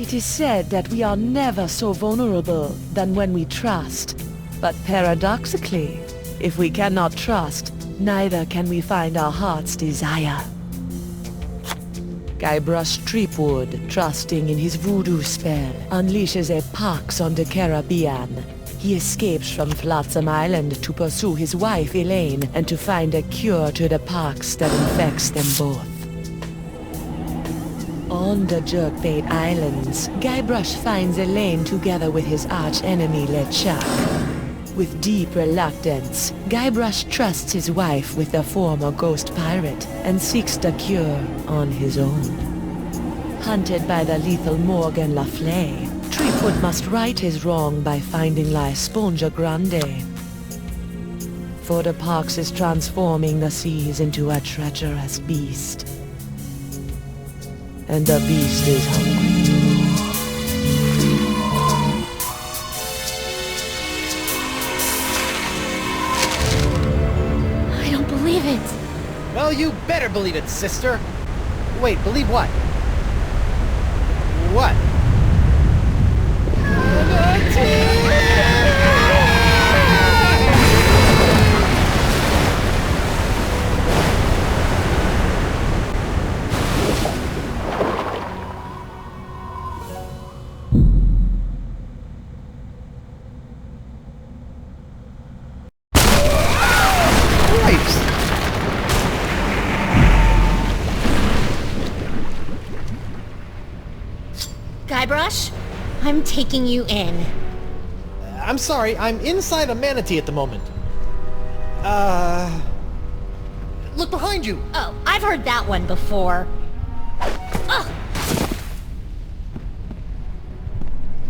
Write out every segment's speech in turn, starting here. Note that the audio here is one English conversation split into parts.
It is said that we are never so vulnerable than when we trust. But paradoxically, if we cannot trust, neither can we find our heart's desire. Guybrush Threepwood, trusting in his voodoo spell, unleashes a pox on the Caribbean. He escapes from Flotsam Island to pursue his wife Elaine and to find a cure to the pox that infects them both. On the Jerkbait Islands, Guybrush finds Elaine together with his arch-enemy LeChuck. With deep reluctance, Guybrush trusts his wife with the former ghost pirate and seeks the cure on his own. Hunted by the lethal Morgan Le Fay, Threepwood must right his wrong by finding La Esponja Grande. For the pox is transforming the seas into a treacherous beast. And the beast is hungry. I don't believe it. Well, you better believe it, sister. Wait, believe what? What? Guybrush, I'm taking you in. I'm sorry, I'm inside a manatee at the moment. Look behind you! Oh, I've heard that one before. Ugh.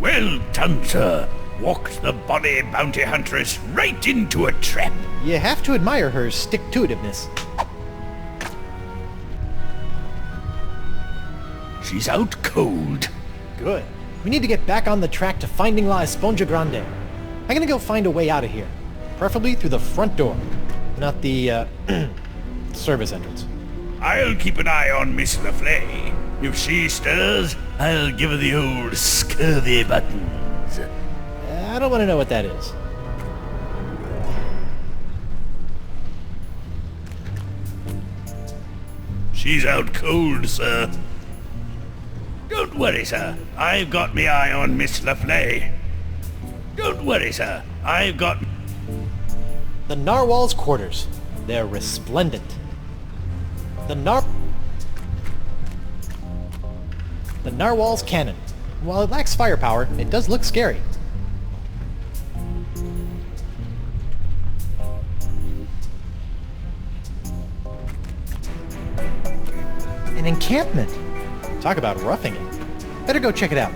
Well done, sir. Walked the bonny bounty huntress right into a trap. You have to admire her stick-to-itiveness. She's out cold. Good. We need to get back on the track to finding La Esponja Grande. I'm gonna go find a way out of here. Preferably through the front door. Not the, service entrance. I'll keep an eye on Miss Le Fay. If she stirs, I'll give her the old scurvy buttons. I don't want to know what that is. She's out cold, sir. Don't worry, sir. I've got me eye on Miss Le Fay. Don't worry, sir. I've got... The Narwhal's quarters. They're resplendent. The Narwhal's cannon. While it lacks firepower, it does look scary. An encampment. Talk about roughing it. Better go check it out.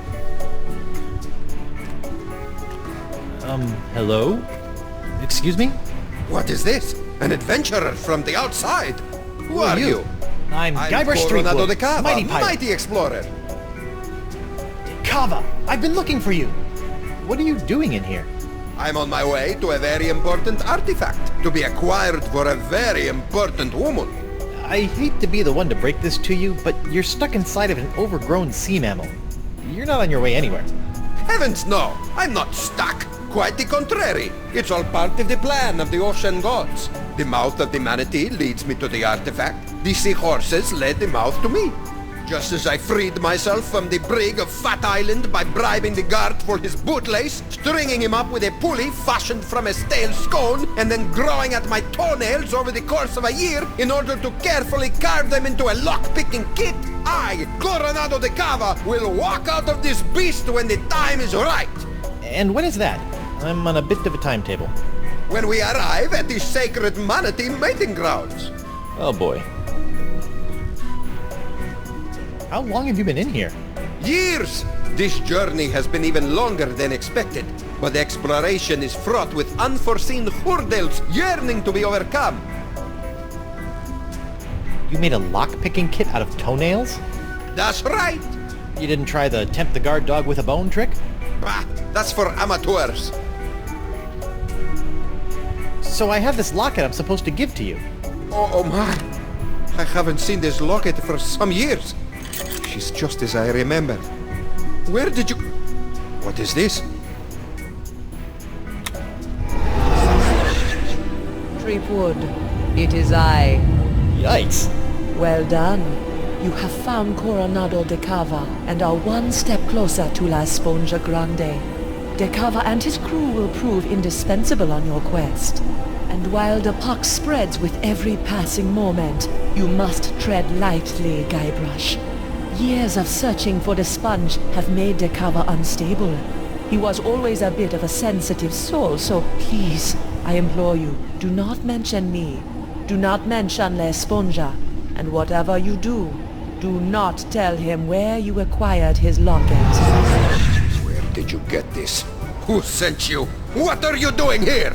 Hello? Excuse me? What is this? An adventurer from the outside? Who are you? I'm Guybrush Coronado Threepwood, de Cava, mighty pirate. mighty explorer. Cava! I've been looking for you! What are you doing in here? I'm on my way to a very important artifact, to be acquired for a very important woman. I hate to be the one to break this to you, but you're stuck inside of an overgrown sea mammal. You're not on your way anywhere. Heavens no! I'm not stuck! Quite the contrary. It's all part of the plan of the ocean gods. The mouth of the manatee leads me to the artifact. The seahorses led the mouth to me. Just as I freed myself from the brig of Fat Island by bribing the guard for his bootlace, stringing him up with a pulley fashioned from a stale scone, and then growing at my toenails over the course of a year in order to carefully carve them into a lock-picking kit, I, Coronado de Cava, will walk out of this beast when the time is right. And when is that? I'm on a bit of a timetable. When we arrive at the sacred manatee mating grounds. Oh boy. How long have you been in here? Years! This journey has been even longer than expected, but exploration is fraught with unforeseen hurdles yearning to be overcome. You made a lock-picking kit out of toenails? That's right! You didn't try the tempt the guard dog with a bone trick? Bah, that's for amateurs. So I have this locket I'm supposed to give to you. Oh my! I haven't seen this locket for some years. She's just as I remember. Where did you... What is this? Tripwood, it is I. Yikes. Well done. You have found Coronado de Cava and are one step closer to La Sponja Grande. De Cava and his crew will prove indispensable on your quest. And while the pox spreads with every passing moment, you must tread lightly, Guybrush. Years of searching for the sponge have made De Cava unstable. He was always a bit of a sensitive soul, so please, I implore you, do not mention me. Do not mention La Sponja. And whatever you do, do not tell him where you acquired his locket. Where did you get this? Who sent you? What are you doing here?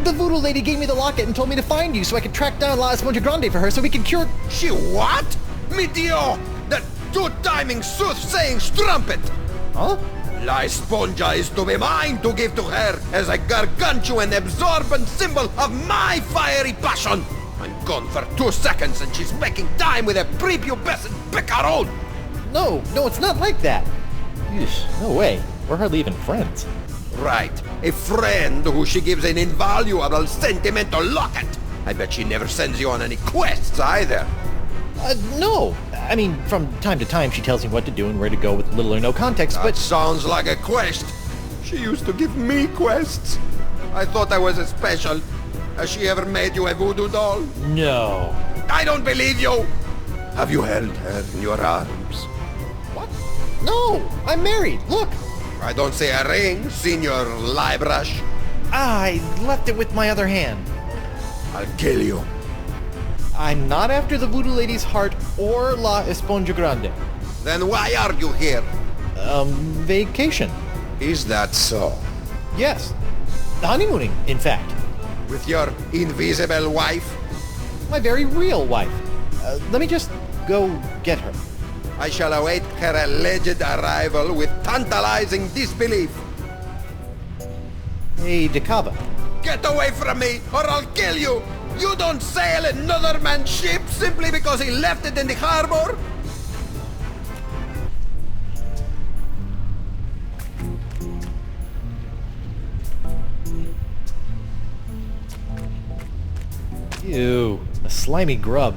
The voodoo lady gave me the locket and told me to find you so I could track down La Esponja Grande for her so we could cure... She what? Meteor! That two-timing soothsaying strumpet! Huh? La Esponja is to be mine to give to her as a gargantuan absorbent symbol of my fiery passion! I'm gone for 2 seconds and she's making time with a prepubescent picaron! No, it's not like that. Yeesh, no way. We're hardly even friends. Right, a friend who she gives an invaluable sentimental locket. I bet she never sends you on any quests either. No. I mean, from time to time she tells me what to do and where to go with little or no context, That but... sounds like a quest. She used to give me quests. I thought I was special. Has she ever made you a voodoo doll? No. I don't believe you! Have you held her in your arms? What? No! I'm married! Look! I don't see a ring, Senor Liebrush. I left it with my other hand. I'll kill you. I'm not after the voodoo lady's heart or La Esponja Grande. Then why are you here? Vacation. Is that so? Yes. Honeymooning, in fact. With your invisible wife? My very real wife. Let me just go get her. I shall await her alleged arrival with tantalizing disbelief. Hey, De Cava. Get away from me, or I'll kill you! You don't sail another man's ship simply because he left it in the harbor? Ew, a slimy grub.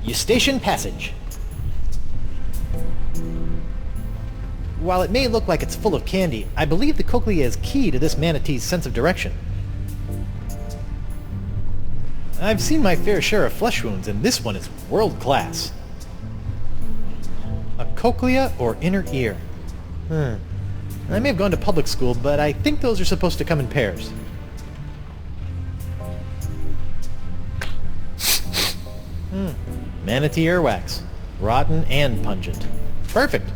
Eustachian Passage. While it may look like it's full of candy, I believe the cochlea is key to this manatee's sense of direction. I've seen my fair share of flesh wounds, and this one is world class. A cochlea or inner ear. I may have gone to public school, but I think those are supposed to come in pairs. Manatee earwax. Rotten and pungent. Perfect.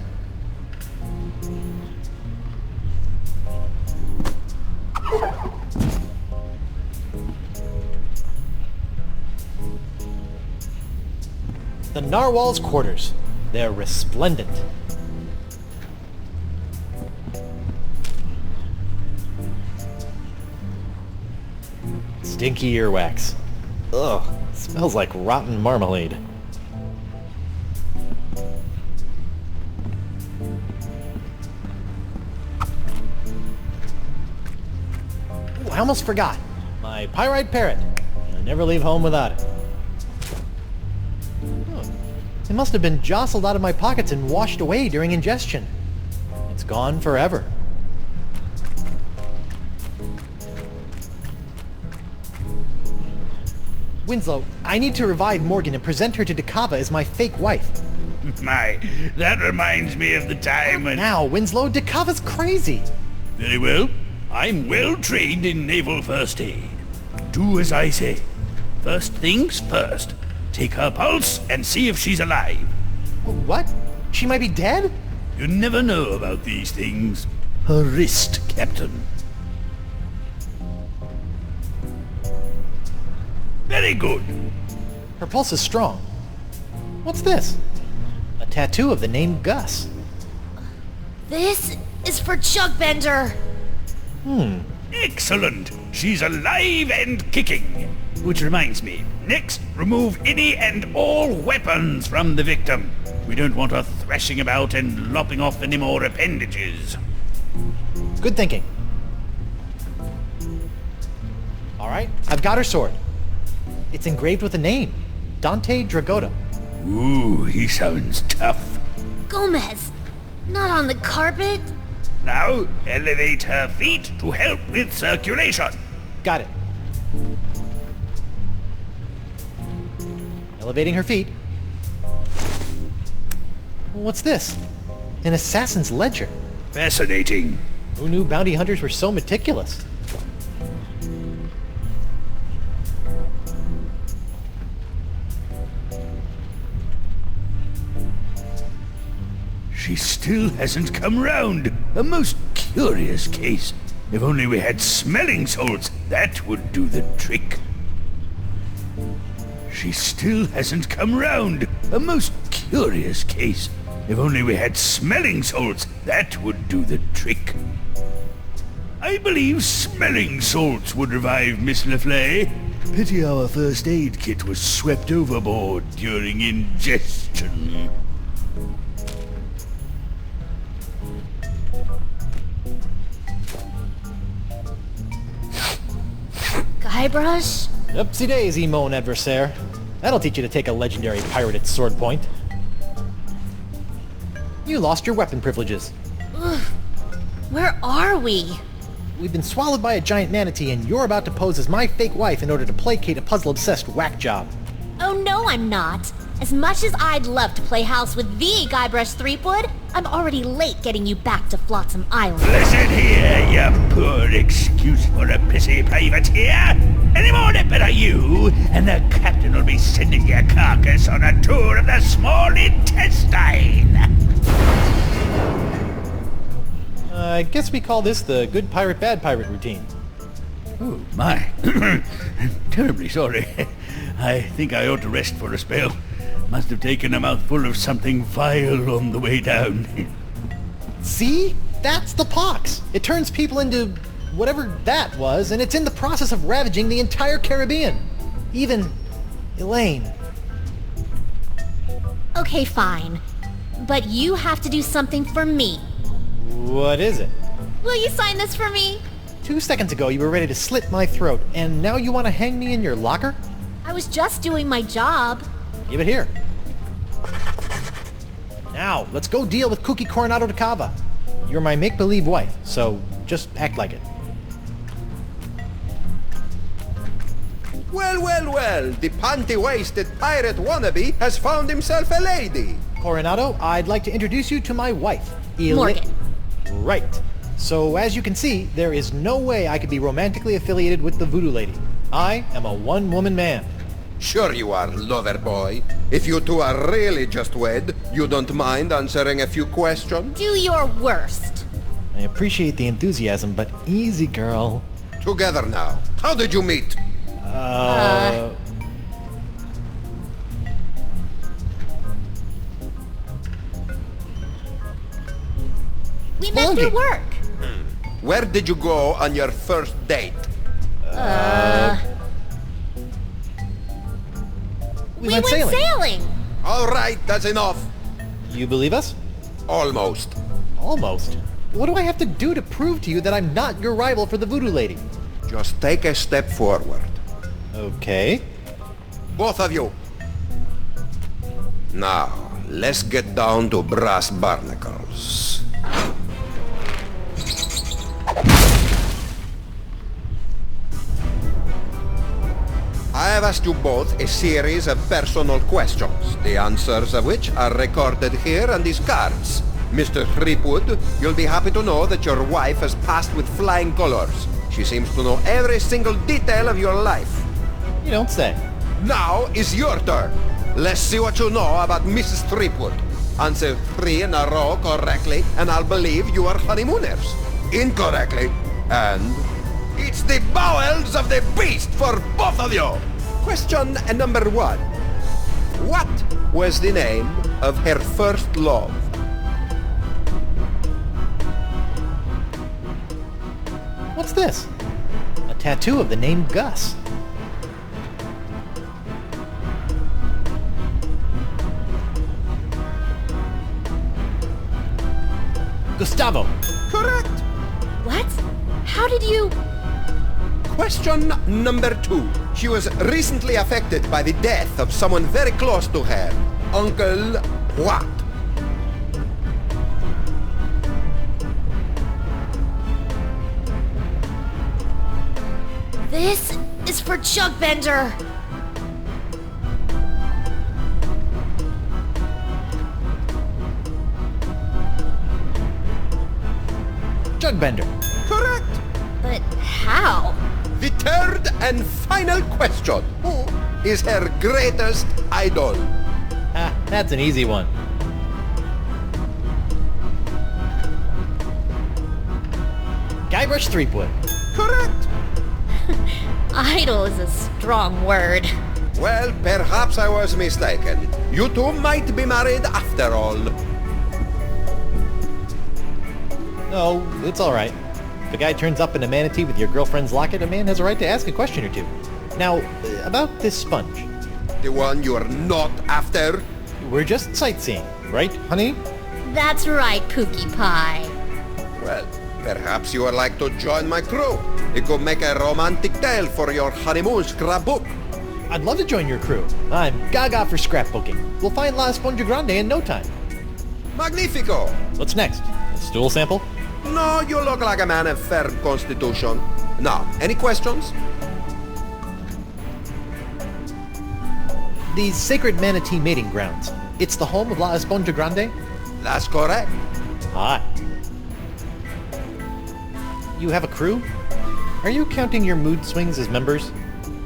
The narwhal's quarters. They're resplendent. Stinky earwax. Ugh, smells like rotten marmalade. Ooh, I almost forgot. My pyrite parrot. I never leave home without it. It must have been jostled out of my pockets and washed away during ingestion. It's gone forever. Winslow, I need to revive Morgan and present her to De Cava as my fake wife. My, that reminds me of the time when... Now, Winslow, De Cava's crazy. Very well. I'm well trained in naval first aid. Do as I say. First things first. Take her pulse and see if she's alive. What? She might be dead? You never know about these things. Her wrist, Captain. Very good. Her pulse is strong. What's this? A tattoo of the name Gus. This is for Chugbender. Excellent. She's alive and kicking. Which reminds me, next, remove any and all weapons from the victim. We don't want her thrashing about and lopping off any more appendages. Good thinking. Alright, I've got her sword. It's engraved with a name. Dante Dragotta. Ooh, he sounds tough. Gomez, not on the carpet. Now, elevate her feet to help with circulation. Got it. Elevating her feet. What's this? An assassin's ledger. Fascinating. Who knew bounty hunters were so meticulous? She still hasn't come round. A most curious case. If only we had smelling salts, that would do the trick. She still hasn't come round. A most curious case. If only we had smelling salts, that would do the trick. I believe smelling salts would revive Miss Laflay. Pity our first aid kit was swept overboard during ingestion. Guybrush? Upsy daisy, mon adversaire. That'll teach you to take a legendary pirated sword point. You lost your weapon privileges. Ugh. Where are we? We've been swallowed by a giant manatee, and you're about to pose as my fake wife in order to placate a puzzle-obsessed whack job. Oh no, I'm not. As much as I'd love to play house with the Guybrush Threepwood, I'm already late getting you back to Flotsam Island. Listen here, you poor excuse for a pissy privateer. Any more nipper are you, and the captain will be sending your carcass on a tour of the small intestine. I guess we call this the good pirate, bad pirate routine. Oh, my. I'm terribly sorry. I think I ought to rest for a spell. Must have taken a mouthful of something vile on the way down. See? That's the pox. It turns people into whatever that was, and it's in the process of ravaging the entire Caribbean. Even Elaine. Okay, fine. But you have to do something for me. What is it? Will you sign this for me? 2 seconds ago you were ready to slit my throat, and now you want to hang me in your locker? I was just doing my job. Give it here. Now, let's go deal with Cookie Coronado de Cava. You're my make-believe wife, so just act like it. Well, well, well, the panty-waisted pirate wannabe has found himself a lady. Coronado, I'd like to introduce you to my wife, Morgan. Right. So, as you can see, there is no way I could be romantically affiliated with the Voodoo Lady. I am a one-woman man. Sure you are, lover boy. If you two are really just wed, you don't mind answering a few questions? Do your worst. I appreciate the enthusiasm, but easy, girl. Together now. How did you meet? We met through work. Where did you go on your first date? We went went sailing. All right, that's enough. You believe us? Almost. Almost. What do I have to do to prove to you that I'm not your rival for the Voodoo Lady? Just take a step forward. Okay. Both of you. Now, let's get down to brass barnacles. I have asked you both a series of personal questions, the answers of which are recorded here on these cards. Mr. Threepwood, you'll be happy to know that your wife has passed with flying colors. She seems to know every single detail of your life. You don't say. Now is your turn. Let's see what you know about Mrs. Threepwood. Answer 3 in a row correctly, and I'll believe you are honeymooners. Incorrectly, and it's the bowels of the beast for both of you. Question number 1. What was the name of her first love? What's this? A tattoo of the name Gus. Gustavo. Correct. What? How did you... Question number 2. She was recently affected by the death of someone very close to her. Uncle what? This is for Chugbender. Jugbender. Correct. But how? The third and final question. Who is her greatest idol? Ah, that's an easy one. Guybrush Threepwood. Correct. Idol is a strong word. Well, perhaps I was mistaken. You two might be married after all. Oh, it's alright. If a guy turns up in a manatee with your girlfriend's locket, a man has a right to ask a question or two. Now, about this sponge. The one you are not after? We're just sightseeing, right, honey? That's right, Pookie Pie. Well, perhaps you would like to join my crew. It could make a romantic tale for your honeymoon scrapbook. I'd love to join your crew. I'm gaga for scrapbooking. We'll find La Esponja Grande in no time. Magnifico! What's next? A stool sample? No, you look like a man of firm constitution. Now, any questions? These sacred manatee mating grounds. It's the home of La Esponja Grande? That's correct. Hi. You have a crew? Are you counting your mood swings as members?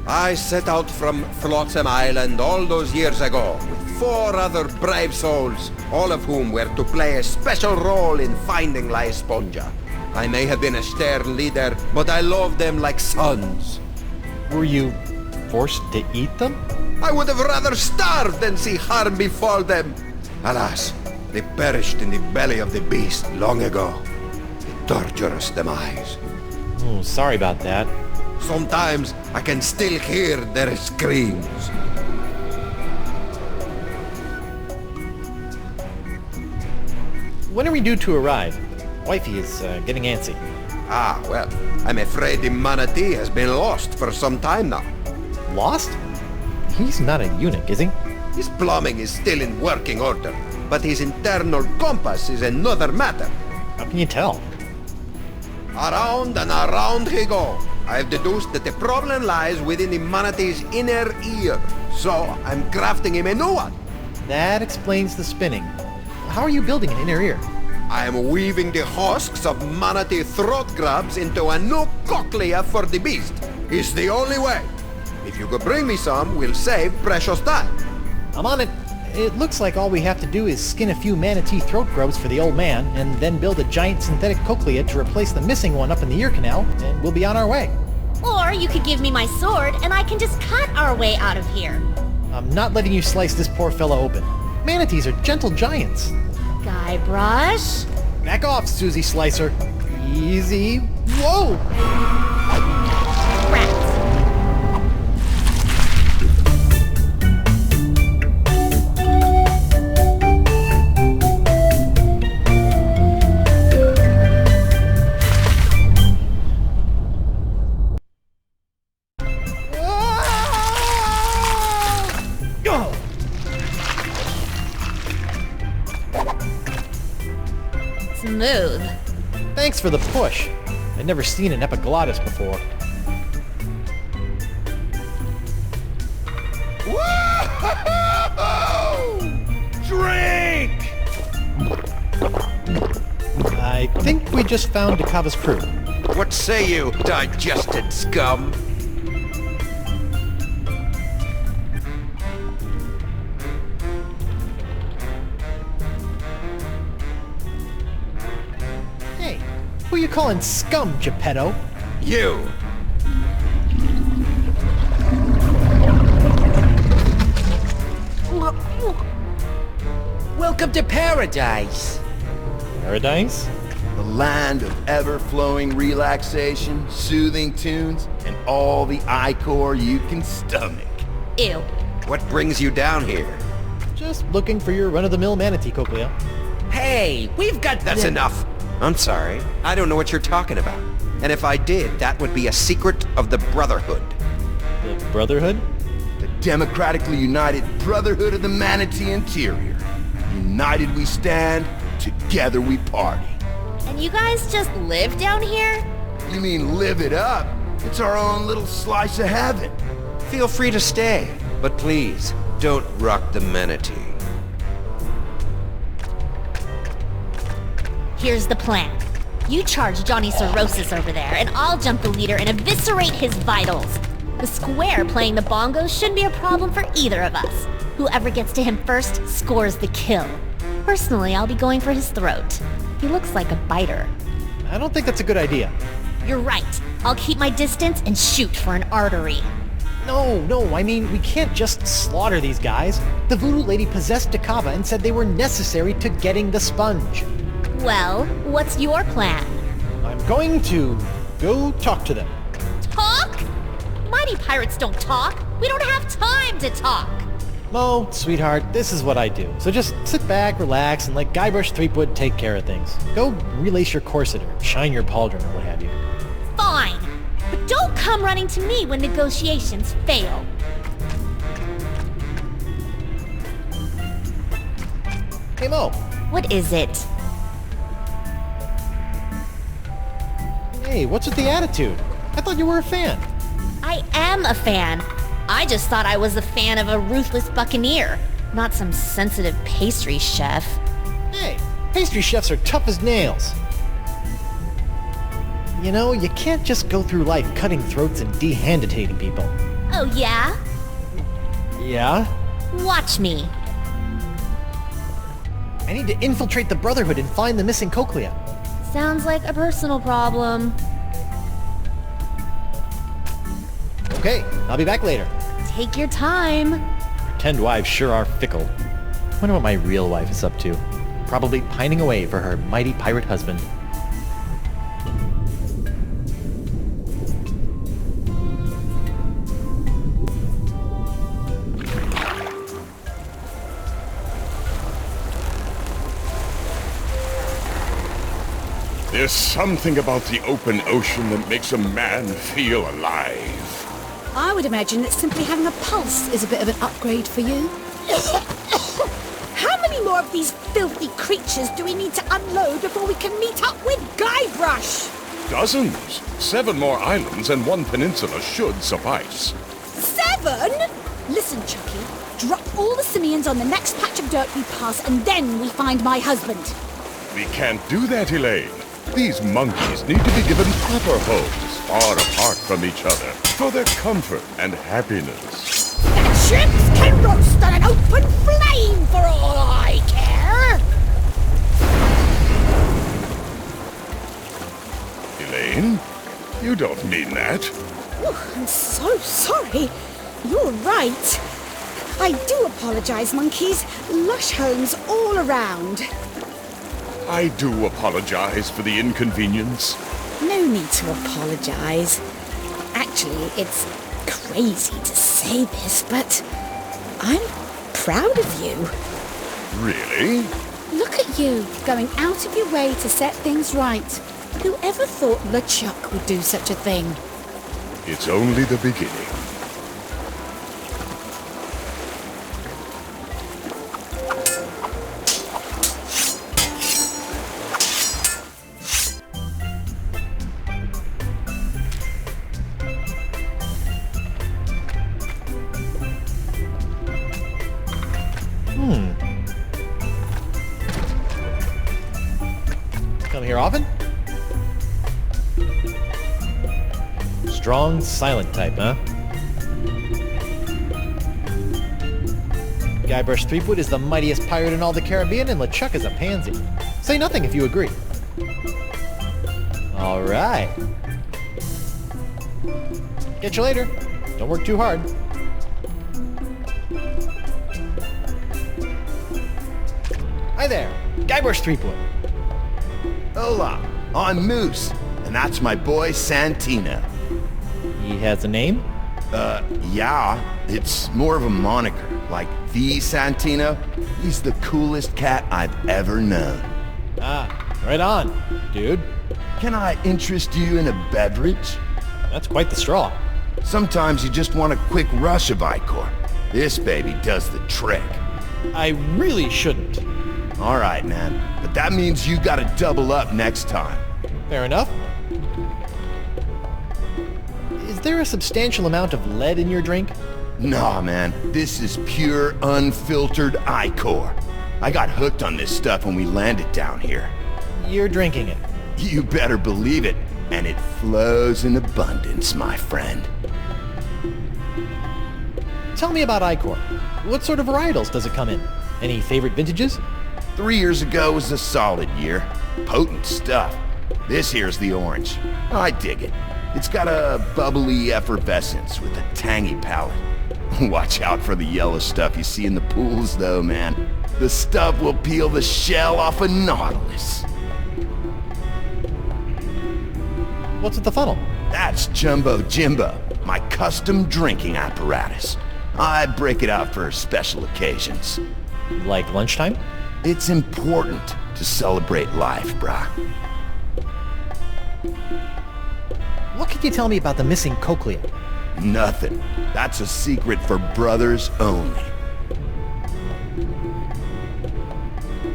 I set out from Flotsam Island all those years ago with 4 other brave souls, all of whom were to play a special role in finding La Esponja. I may have been a stern leader, but I loved them like sons. Were you forced to eat them? I would have rather starved than see harm befall them. Alas, they perished in the belly of the beast long ago. A torturous demise. Oh, sorry about that. Sometimes I can still hear their screams. When are we due to arrive? Wifey is getting antsy. Ah, well, I'm afraid the manatee has been lost for some time now. Lost? He's not a eunuch, is he? His plumbing is still in working order, but his internal compass is another matter. How can you tell? Around and around he goes. I've deduced that the problem lies within the manatee's inner ear, so I'm crafting him a new one. That explains the spinning. How are you building an inner ear? I am weaving the husks of manatee throat grabs into a new cochlea for the beast. It's the only way. If you could bring me some, we'll save precious time. I'm on it. It looks like all we have to do is skin a few manatee throat grubs for the old man, and then build a giant synthetic cochlea to replace the missing one up in the ear canal, and we'll be on our way. Or you could give me my sword and I can just cut our way out of here. I'm not letting you slice this poor fella open. Manatees are gentle giants. Guybrush? Back off, Susie Slicer. Easy. Whoa! Rats. Smooth. Thanks for the push. I'd never seen an epiglottis before. Drink! I think we just found Dakava's crew. What say you, digested scum? you calling scum, Geppetto? You! Welcome to paradise. Paradise? The land of ever-flowing relaxation, soothing tunes, and all the ichor you can stomach. Ew. What brings you down here? Just looking for your run-of-the-mill manatee, Cochlea. Hey, we've got That's enough. I'm sorry. I don't know what you're talking about. And if I did, that would be a secret of the Brotherhood. The Brotherhood? The democratically united Brotherhood of the Manatee Interior. United we stand, together we party. And you guys just live down here? You mean live it up? It's our own little slice of heaven. Feel free to stay, but please, don't rock the manatee. Here's the plan. You charge Johnny Cirrhosis over there, and I'll jump the leader and eviscerate his vitals. The square playing the bongos shouldn't be a problem for either of us. Whoever gets to him first scores the kill. Personally, I'll be going for his throat. He looks like a biter. I don't think that's a good idea. You're right. I'll keep my distance and shoot for an artery. No, I mean, we can't just slaughter these guys. The voodoo lady possessed Dakava and said they were necessary to getting the sponge. Well, what's your plan? I'm going to go talk to them. Talk? Mighty pirates don't talk. We don't have time to talk. Mo, sweetheart, this is what I do. So just sit back, relax, and let Guybrush Threepwood take care of things. Go relace your corset or shine your pauldron or what have you. Fine. But don't come running to me when negotiations fail. Hey, Mo. What is it? Hey, what's with the attitude? I thought you were a fan. I am a fan. I just thought I was a fan of a ruthless buccaneer, not some sensitive pastry chef. Hey, pastry chefs are tough as nails. You know, you can't just go through life cutting throats and dehanditating people. Oh yeah? Yeah? Watch me. I need to infiltrate the Brotherhood and find the missing Cochlea. Sounds like a personal problem. Okay, I'll be back later. Take your time. Pretend wives sure are fickle. Wonder what my real wife is up to. Probably pining away for her mighty pirate husband. There's something about the open ocean that makes a man feel alive. I would imagine that simply having a pulse is a bit of an upgrade for you. How many more of these filthy creatures do we need to unload before we can meet up with Guybrush? Dozens. 7 more islands and 1 peninsula should suffice. 7? Listen, Chucky. Drop all the simians on the next patch of dirt we pass, and then we find my husband. We can't do that, Elaine. These monkeys need to be given proper homes, far apart from each other, for their comfort and happiness. The ships can roast on an open flame for all I care! Elaine? You don't mean that. Oh, I'm so sorry. You're right. I do apologize, monkeys. Lush homes all around. I do apologize for the inconvenience. No need to apologize. Actually, it's crazy to say this, but I'm proud of you. Really? Look at you, going out of your way to set things right. Whoever thought LeChuck would do such a thing? It's only the beginning. Come here often? Strong, silent type, huh? Guybrush Threepwood is the mightiest pirate in all the Caribbean, and LeChuck is a pansy. Say nothing if you agree. All right. Catch you later. Don't work too hard. Hi there, Guybrush Threepwood. Hola, I'm Moose, and that's my boy Santino. He has a name? Yeah, it's more of a moniker, like the Santino. He's the coolest cat I've ever known. Ah, right on, dude. Can I interest you in a beverage? That's quite the straw. Sometimes you just want a quick rush of Icor. This baby does the trick. I really shouldn't. All right, man, but that means you gotta double up next time. Fair enough. Is there a substantial amount of lead in your drink? Nah, man, this is pure, unfiltered Icor. I got hooked on this stuff when we landed down here. You're drinking it. You better believe it, and it flows in abundance, my friend. Tell me about Icor. What sort of varietals does it come in? Any favorite vintages? 3 years ago was a solid year. Potent stuff. This here's the orange. I dig it. It's got a bubbly effervescence with a tangy palate. Watch out for the yellow stuff you see in the pools, though, man. The stuff will peel the shell off a Nautilus. What's at the funnel? That's Jumbo Jimbo, my custom drinking apparatus. I break it out for special occasions. Like lunchtime? It's important to celebrate life, brah. What can you tell me about the missing cochlea? Nothing. That's a secret for brothers only.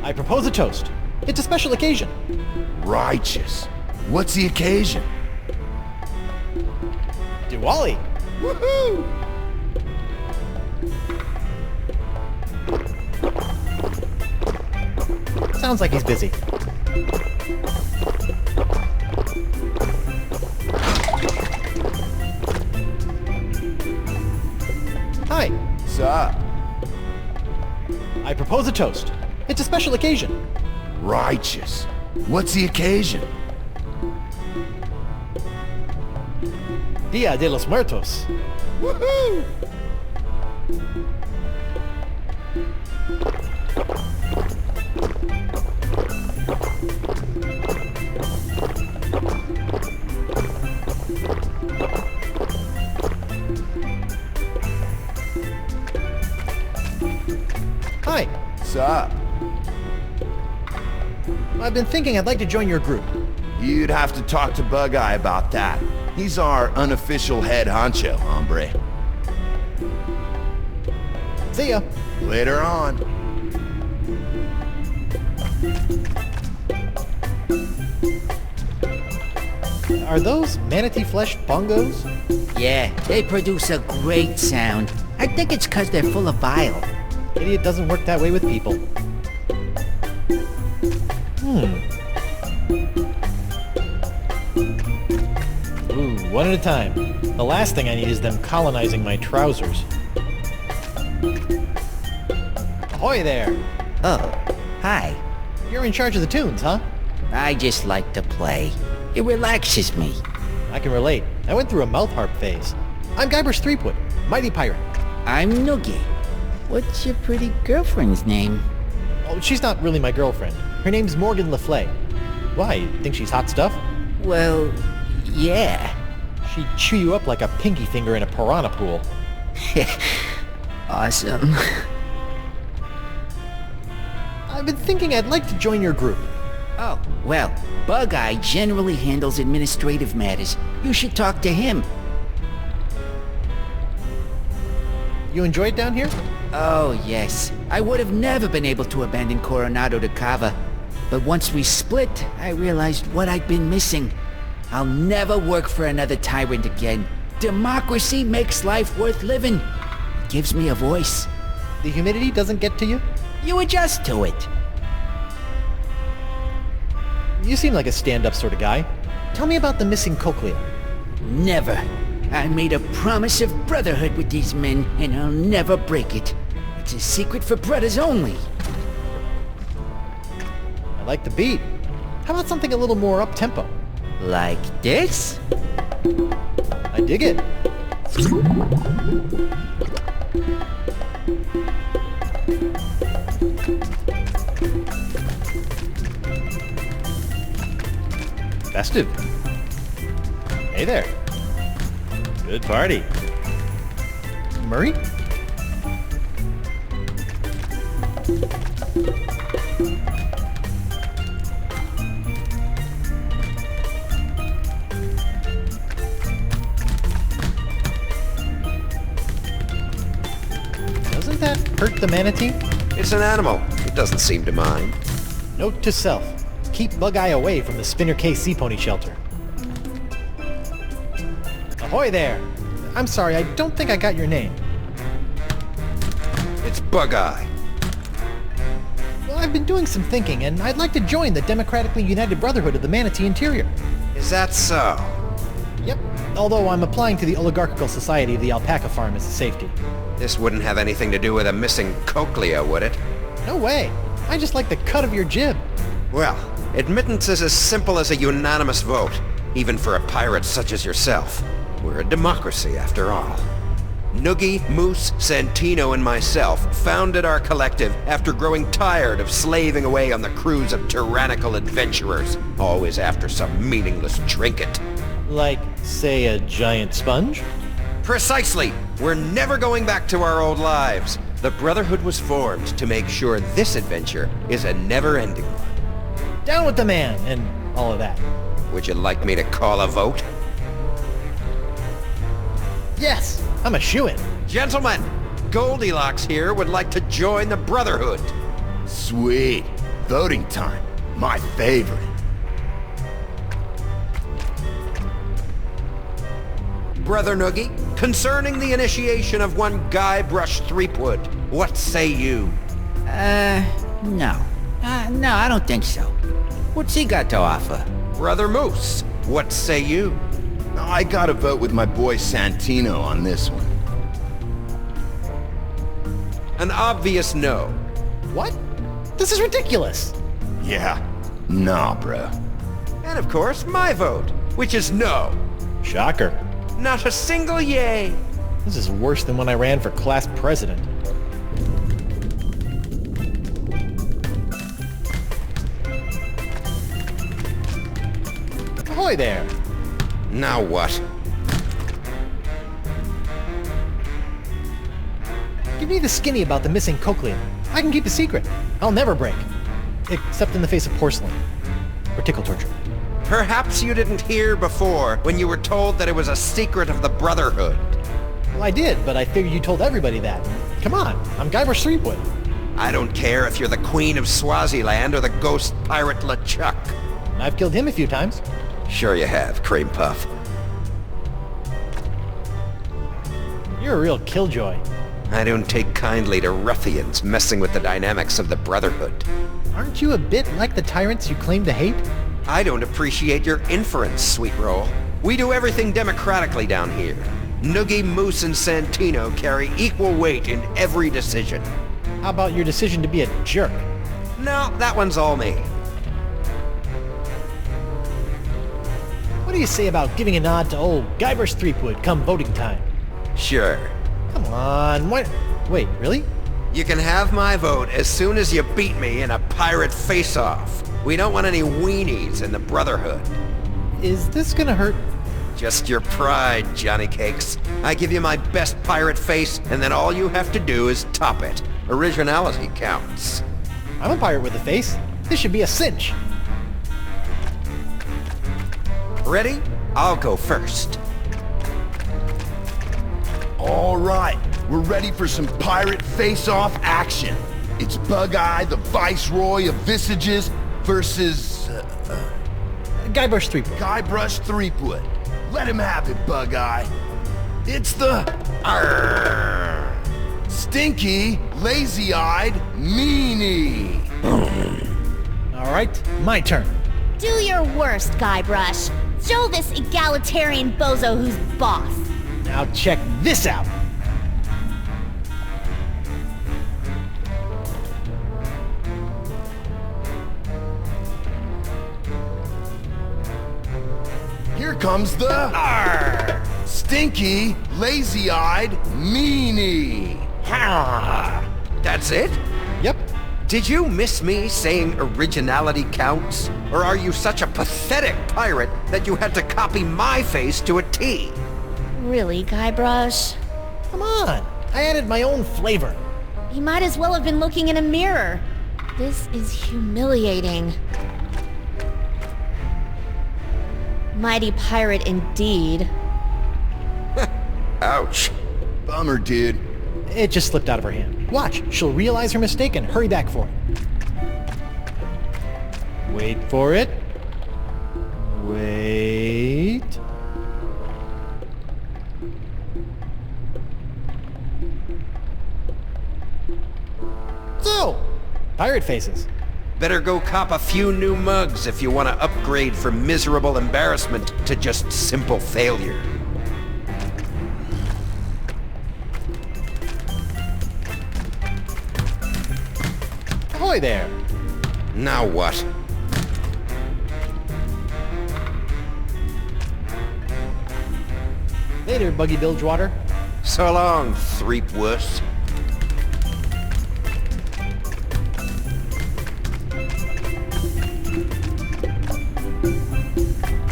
I propose a toast. It's a special occasion. Righteous. What's the occasion? Diwali! Woohoo! Sounds like he's busy. Hi. Sup? I propose a toast. It's a special occasion. Righteous. What's the occasion? Dia de los Muertos. Woohoo! Hi. Sup? I've been thinking I'd like to join your group. You'd have to talk to Bug-Eye about that. He's our unofficial head honcho, hombre. See ya. Later on. Are those manatee flesh bongos? Yeah, they produce a great sound. I think it's 'cause they're full of bile. Idiot doesn't work that way with people. Ooh, one at a time. The last thing I need is them colonizing my trousers. Ahoy there! Oh, hi. You're in charge of the tunes, huh? I just like to play. It relaxes me. I can relate. I went through a mouth harp phase. I'm Guybrush Threepwood, mighty pirate. I'm Noogie. What's your pretty girlfriend's name? Oh, she's not really my girlfriend. Her name's Morgan LaFlay. Why, you think she's hot stuff? Well, yeah. She'd chew you up like a pinky finger in a piranha pool. Awesome. I've been thinking I'd like to join your group. Oh, well, Bug-Eye generally handles administrative matters. You should talk to him. You enjoy it down here? Oh, yes. I would have never been able to abandon Coronado de Cava. But once we split, I realized what I'd been missing. I'll never work for another tyrant again. Democracy makes life worth living. It gives me a voice. The humidity doesn't get to you? You adjust to it. You seem like a stand-up sort of guy. Tell me about the missing cochlea. Never. I made a promise of brotherhood with these men, and I'll never break it. It's a secret for brothers only. I like the beat. How about something a little more up-tempo? Like this? I dig it. Festive. Hey there. Good party. Murray? Doesn't that hurt the manatee? It's an animal. It doesn't seem to mind. Note to self. Keep Bug-Eye away from the Spinner K Sea Pony shelter. Ahoy there! I'm sorry, I don't think I got your name. It's Bug-Eye. Well, I've been doing some thinking, and I'd like to join the Democratically United Brotherhood of the Manatee Interior. Is that so? Yep, although I'm applying to the Oligarchical Society of the Alpaca Farm as a safety. This wouldn't have anything to do with a missing cochlea, would it? No way! I just like the cut of your jib. Well, admittance is as simple as a unanimous vote, even for a pirate such as yourself. We're a democracy, after all. Noogie, Moose, Santino, and myself founded our collective after growing tired of slaving away on the crews of tyrannical adventurers, always after some meaningless trinket. Like, say, a giant sponge? Precisely! We're never going back to our old lives. The Brotherhood was formed to make sure this adventure is a never-ending one. Down with the man, and all of that. Would you like me to call a vote? Yes! I'm a shoo-in. Gentlemen, Goldilocks here would like to join the Brotherhood. Sweet. Voting time. My favorite. Brother Noogie, concerning the initiation of one Guybrush Threepwood, what say you? No. No, I don't think so. What's he got to offer? Brother Moose, what say you? I gotta vote with my boy Santino on this one. An obvious no. What? This is ridiculous! Yeah. Nah, bro. And of course, my vote, which is no. Shocker. Not a single yay. This is worse than when I ran for class president. Ahoy there! Now what? Give me the skinny about the missing cochlea. I can keep a secret. I'll never break. Except in the face of porcelain. Or tickle torture. Perhaps you didn't hear before when you were told that it was a secret of the Brotherhood. Well, I did, but I figured you told everybody that. Come on, I'm Guybrush Threepwood. I don't care if you're the Queen of Swaziland or the ghost pirate LeChuck. I've killed him a few times. Sure you have, Cream Puff. You're a real killjoy. I don't take kindly to ruffians messing with the dynamics of the Brotherhood. Aren't you a bit like the tyrants you claim to hate? I don't appreciate your inference, Sweet Roll. We do everything democratically down here. Noogie, Moose, and Santino carry equal weight in every decision. How about your decision to be a jerk? No, that one's all me. What do you say about giving a nod to old Guybrush Threepwood come voting time? Sure. Come on, what? Wait, really? You can have my vote as soon as you beat me in a pirate face-off. We don't want any weenies in the Brotherhood. Is this gonna hurt? Just your pride, Johnny Cakes. I give you my best pirate face, and then all you have to do is top it. Originality counts. I'm a pirate with a face. This should be a cinch. Ready? I'll go first. All right, we're ready for some pirate face-off action. It's Bug-Eye, the Viceroy of Visages, versus Guybrush Threepwood. Guybrush Threepwood. Let him have it, Bug-Eye. It's the Stinky, Lazy-Eyed Meanie. All right, my turn. Do your worst, Guybrush. Show this egalitarian bozo who's boss. Now check this out. comes the... Arr! Stinky, lazy-eyed meanie. That's it? Yep. Did you miss me saying originality counts? Or are you such a pathetic pirate that you had to copy my face to a T? Really, Guybrush? Come on. I added my own flavor. You might as well have been looking in a mirror. This is humiliating. Mighty pirate indeed. Ouch. Bummer, dude. It just slipped out of her hand. Watch, she'll realize her mistake and hurry back for it. Wait for it. Wait. So, pirate faces. Better go cop a few new mugs if you want to upgrade from miserable embarrassment to just simple failure. Ahoy there. Now what? Later, Buggy Bilgewater. So long, Threepwurst.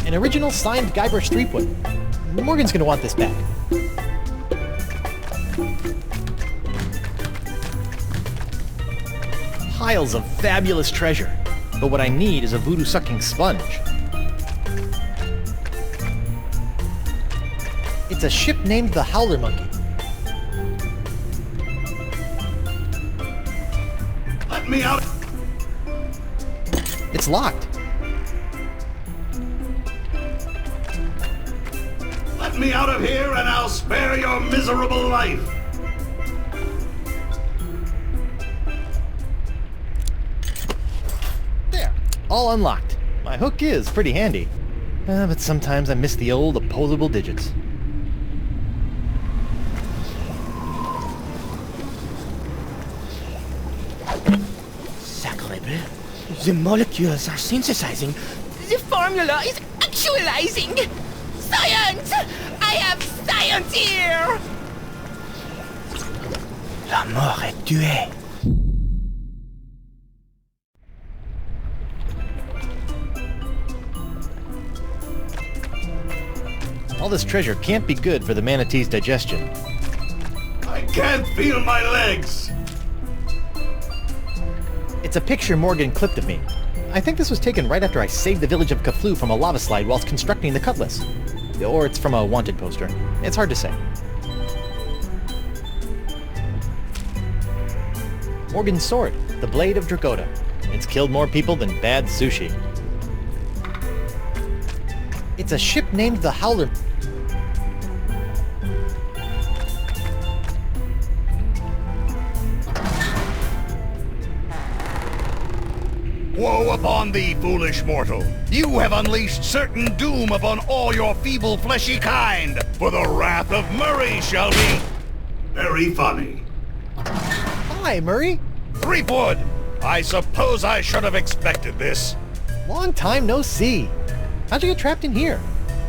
An original signed Guybrush Threepwood. Morgan's gonna want this back. Piles of fabulous treasure. But what I need is a voodoo-sucking sponge. It's a ship named the Howler Monkey. Let me out! It's locked. Let me out of here and I'll spare your miserable life! There. All unlocked. My hook is pretty handy. But sometimes I miss the old opposable digits. Sacre bleu. The molecules are synthesizing. The formula is actualizing. Science! I have science here! La mort est tuée. All this treasure can't be good for the manatee's digestion. I can't feel my legs! It's a picture Morgan clipped of me. I think this was taken right after I saved the village of Kaflu from a lava slide whilst constructing the Cutlass. Or it's from a wanted poster. It's hard to say. Morgan's sword, the Blade of Dracoda. It's killed more people than bad sushi. It's a ship named the Howler. Woe upon thee, foolish mortal! You have unleashed certain doom upon all your feeble fleshy kind, for the wrath of Murray shall be... very funny. Hi, Murray. Threepwood! I suppose I should have expected this. Long time no see. How'd you get trapped in here?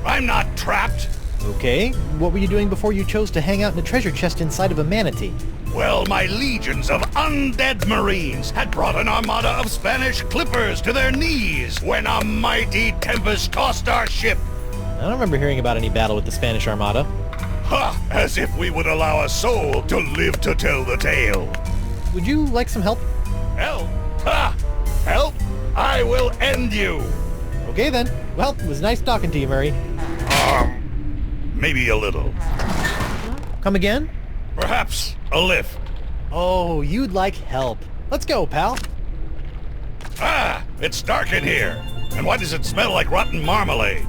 I'm not trapped. Okay, what were you doing before you chose to hang out in a treasure chest inside of a manatee? Well, my legions of undead marines had brought an armada of Spanish clippers to their knees when a mighty tempest tossed our ship. I don't remember hearing about any battle with the Spanish Armada. Ha! As if we would allow a soul to live to tell the tale. Would you like some help? Help? Ha! Help? I will end you! Okay then. Well, it was nice talking to you, Murray. Maybe a little. Come again? Perhaps a lift. Oh, you'd like help. Let's go, pal. Ah! It's dark in here. And why does it smell like rotten marmalade?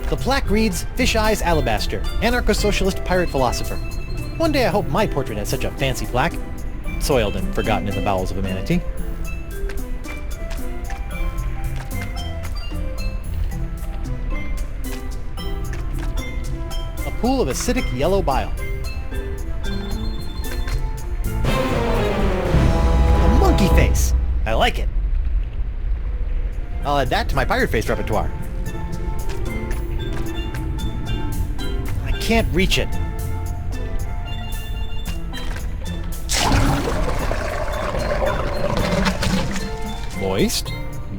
The plaque reads, Fish Eyes Alabaster, anarcho-socialist pirate philosopher. One day I hope my portrait has such a fancy plaque. Soiled and forgotten in the bowels of a manatee. A pool of acidic yellow bile. A monkey face! I like it. I'll add that to my pirate face repertoire. I can't reach it. Moist,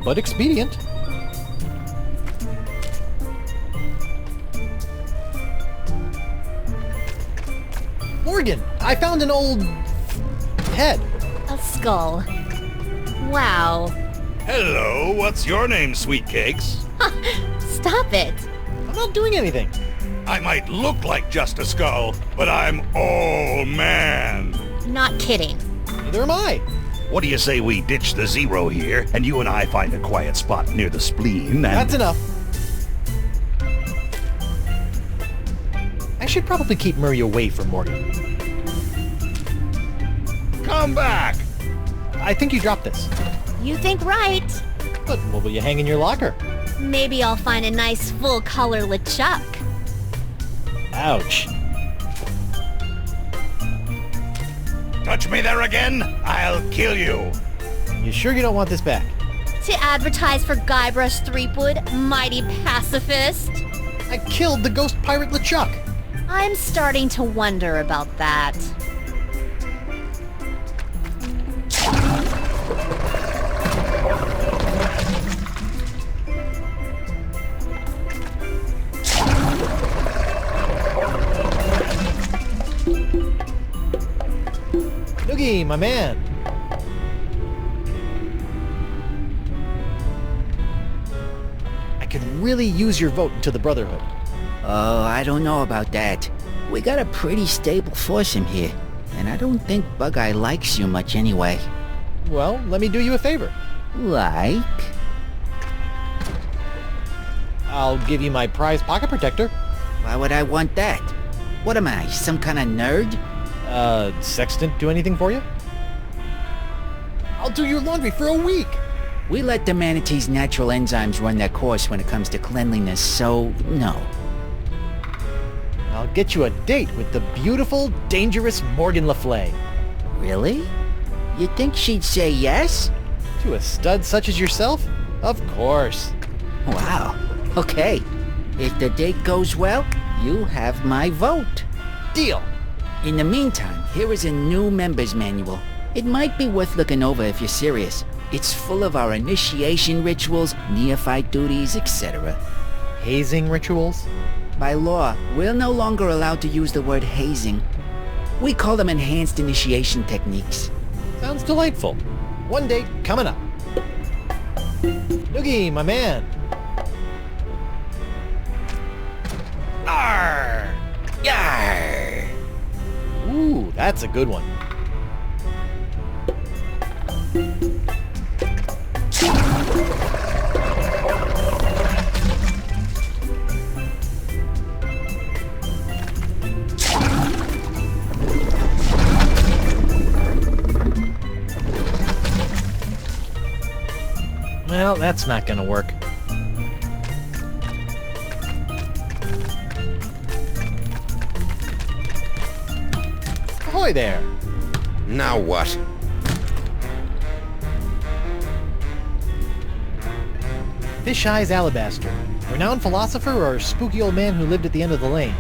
but expedient. Morgan, I found an old head. A skull. Wow. Hello, what's your name, Sweet Cakes? Stop it. I'm not doing anything. I might look like just a skull, but I'm all man. Not kidding. Neither am I. What do you say we ditch the zero here, and you and I find a quiet spot near the spleen and... That's enough. I should probably keep Murray away from Morgan. Come back! I think you dropped this. You think right. But what will you hang in your locker? Maybe I'll find a nice full-color LeChuck. Ouch. Touch me there again, I'll kill you. You sure you don't want this back? To advertise for Guybrush Threepwood, mighty pacifist? I killed the ghost pirate LeChuck. I'm starting to wonder about that. Noogie, my man. I could really use your vote into the Brotherhood. Oh, I don't know about that. We got a pretty stable force in here, and I don't think Bug-Eye likes you much anyway. Well, let me do you a favor. Like? I'll give you my prized pocket protector. Why would I want that? What am I, some kind of nerd? Sextant do anything for you? I'll do your laundry for a week. We let the manatee's natural enzymes run their course when it comes to cleanliness, so no. I'll get you a date with the beautiful, dangerous Morgan Le Fay. Really? You think she'd say yes? To a stud such as yourself? Of course. Wow. Okay. If the date goes well, you have my vote. Deal. In the meantime, here is a new member's manual. It might be worth looking over if you're serious. It's full of our initiation rituals, neophyte duties, etc. Hazing rituals? By law, we're no longer allowed to use the word hazing. We call them enhanced initiation techniques. Sounds delightful. One date coming up. Noogie, my man. Arr! Yar! Ooh, that's a good one. Well, that's not gonna work. Ahoy there! Now what? Fish Eyes Alabaster, renowned philosopher or spooky old man who lived at the end of the lane?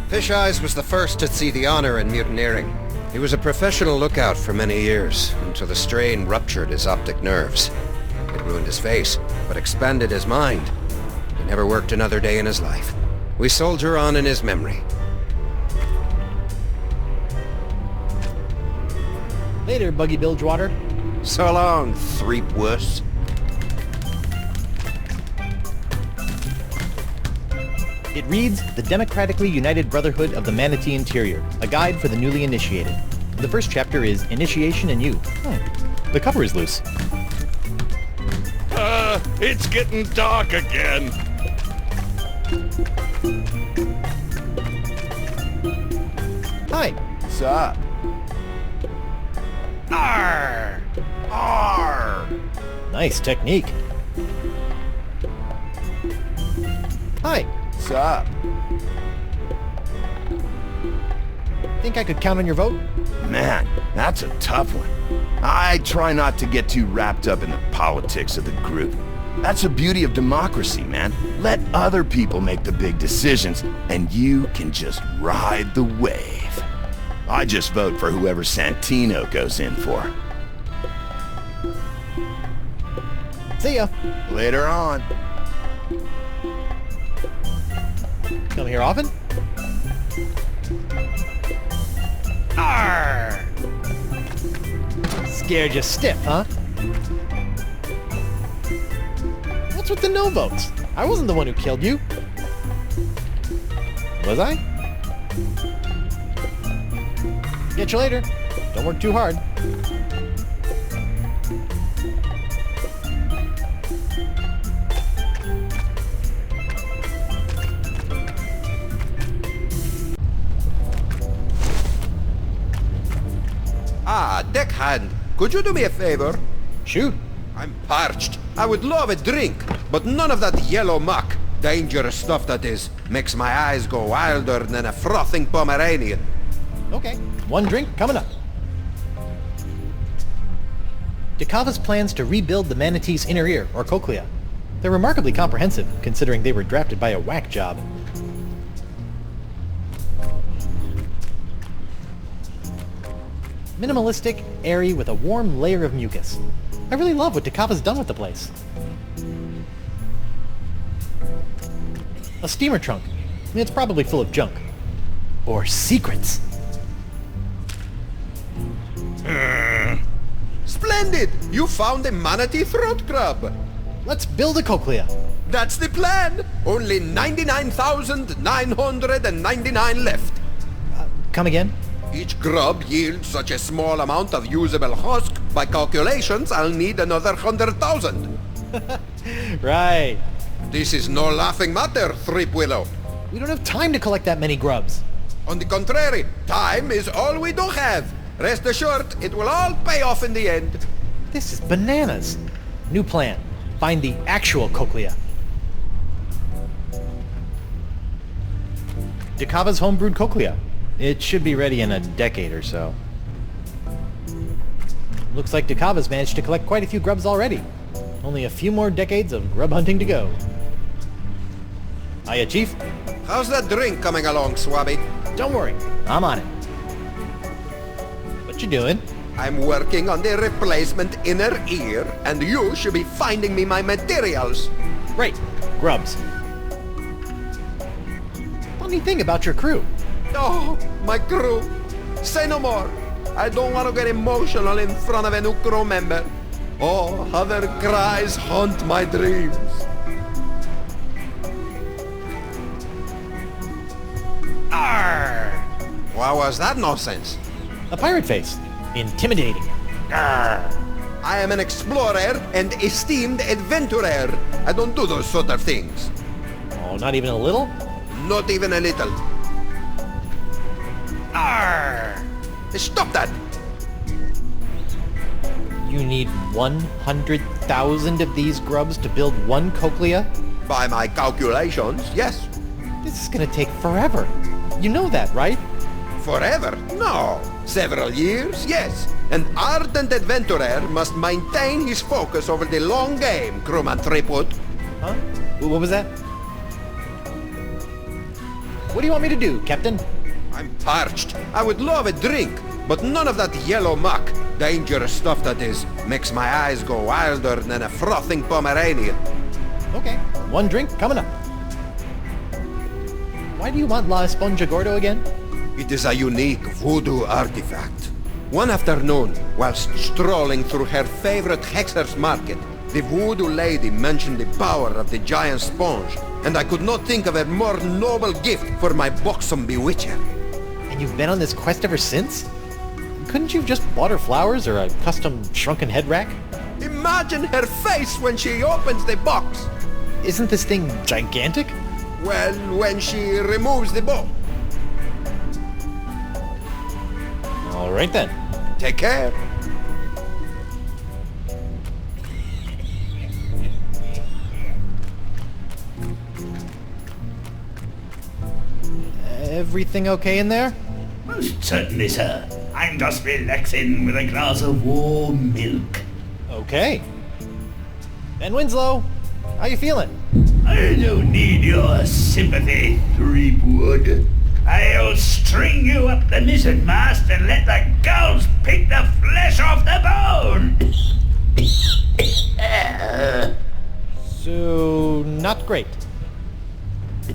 Fish Eyes was the first to see the honor in mutineering. He was a professional lookout for many years, until the strain ruptured his optic nerves. It ruined his face, but expanded his mind. He never worked another day in his life. We soldier on in his memory. Later, Buggy Bilgewater. So long, Threepwuss. It reads, The Democratically United Brotherhood of the Manatee Interior, a guide for the newly initiated. The first chapter is Initiation and You. The cover is loose. It's getting dark again. Hi. What's up? Arr! Arr! Nice technique. Hi. What's up? Think I could count on your vote? Man, that's a tough one. I try not to get too wrapped up in the politics of the group. That's the beauty of democracy, man. Let other people make the big decisions, and you can just ride the wave. I just vote for whoever Santino goes in for. See ya. Later on. Come here often? Arr! Scared you stiff, huh? What's with the no votes? I wasn't the one who killed you. Was I? Get you later. Don't work too hard. Ah, deckhand, could you do me a favor? Shoot. I'm parched. I would love a drink, but none of that yellow muck, dangerous stuff that is, makes my eyes go wilder than a frothing Pomeranian. Okay, one drink coming up. Dakava's plans to rebuild the manatee's inner ear, or cochlea. They're remarkably comprehensive, considering they were drafted by a whack job. Minimalistic, airy, with a warm layer of mucus. I really love what Dakava's done with the place. A steamer trunk. It's probably full of junk. Or secrets. Splendid! You found a manatee throat grub. Let's build a cochlea. That's the plan! Only 99,999 left. Come again? Each grub yields such a small amount of usable husk. By calculations, I'll need another 100,000. Right. This is no laughing matter, Threepwillow. We don't have time to collect that many grubs. On the contrary, time is all we do have. Rest assured, it will all pay off in the end. This is bananas. New plan. Find the actual cochlea. Dakava's homebrewed cochlea. It should be ready in a decade or so. Looks like Dakava's managed to collect quite a few grubs already. Only a few more decades of grub hunting to go. Hiya, Chief. How's that drink coming along, Swabby? Don't worry, I'm on it. What you doing? I'm working on the replacement inner ear, and you should be finding me my materials. Great. Grubs. Funny thing about your crew. Oh, my crew. Say no more. I don't want to get emotional in front of a new crew member. Oh, how their cries haunt my dreams. Arr! What was that nonsense? A pirate face. Intimidating. Arr! I am an explorer and esteemed adventurer. I don't do those sort of things. Oh, not even a little? Not even a little. Arr! Stop that! You need 100,000 of these grubs to build one cochlea? By my calculations, yes. This is gonna take forever. You know that, right? Forever? No. Several years? Yes. An ardent adventurer must maintain his focus over the long game, crewman Threepwood. Huh? What was that? What do you want me to do, Captain? I'm parched. I would love a drink, but none of that yellow muck, dangerous stuff that is, makes my eyes go wilder than a frothing Pomeranian. Okay, one drink coming up. Why do you want La Esponja Gordo again? It is a unique voodoo artifact. One afternoon, whilst strolling through her favorite Hexer's market, the voodoo lady mentioned the power of the giant sponge, and I could not think of a more noble gift for my buxom bewitcher. And you've been on this quest ever since? Couldn't you have just bought her flowers or a custom shrunken head rack? Imagine her face when she opens the box. Isn't this thing gigantic? Well, when she removes the box. All right then. Take care. Everything okay in there? Most certainly, sir. I'm just relaxing with a glass of warm milk. Okay. Ben Winslow, How you feeling? I don't need your sympathy, Threepwood. I'll string you up the mizzen mast and let the gulls pick the flesh off the bone! So, not great.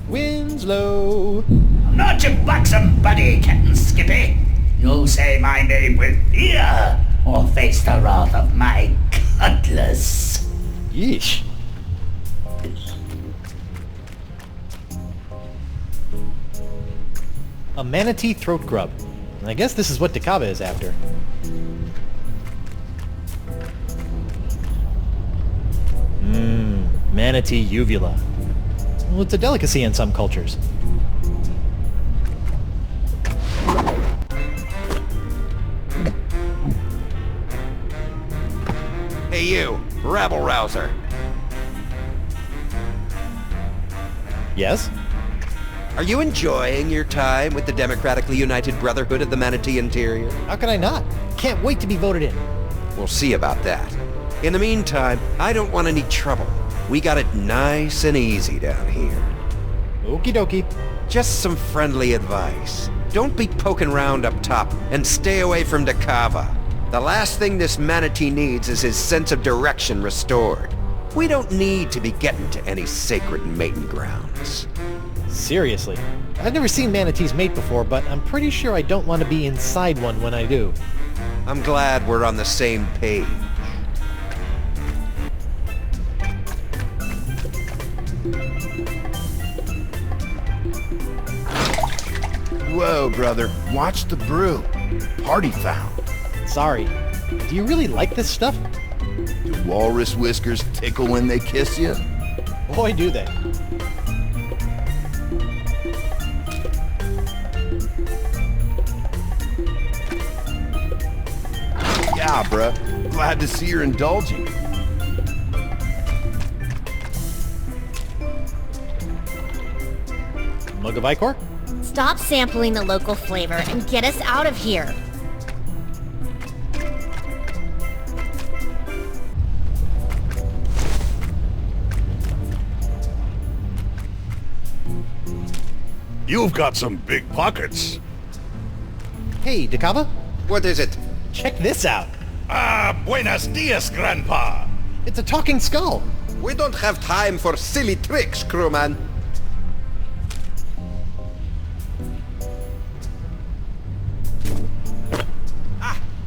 Winslow. I'm not your buxom buddy, Captain Skippy. You'll say my name with fear, or face the wrath of my cutlass. Yeesh. A manatee throat grub. I guess this is what Dakaba is after. Manatee uvula. Well, it's a delicacy in some cultures. Hey you, rabble-rouser. Yes? Are you enjoying your time with the Democratically United Brotherhood of the Manatee Interior? How can I not? Can't wait to be voted in. We'll see about that. In the meantime, I don't want any trouble. We got it nice and easy down here. Okie dokie. Just some friendly advice. Don't be poking around up top, and stay away from Dakava. The last thing this manatee needs is his sense of direction restored. We don't need to be getting to any sacred mating grounds. Seriously. I've never seen manatees mate before, but I'm pretty sure I don't want to be inside one when I do. I'm glad we're on the same page. Whoa, brother. Watch the brew. Party foul. Sorry. Do you really like this stuff? Do walrus whiskers tickle when they kiss you? Boy, do they. Yeah, bruh. Glad to see you're indulging. Mug of Icor? Stop sampling the local flavor and get us out of here. You've got some big pockets. Hey, Dakava? What is it? Check this out. Buenos dias, Grandpa. It's a talking skull. We don't have time for silly tricks, crewman.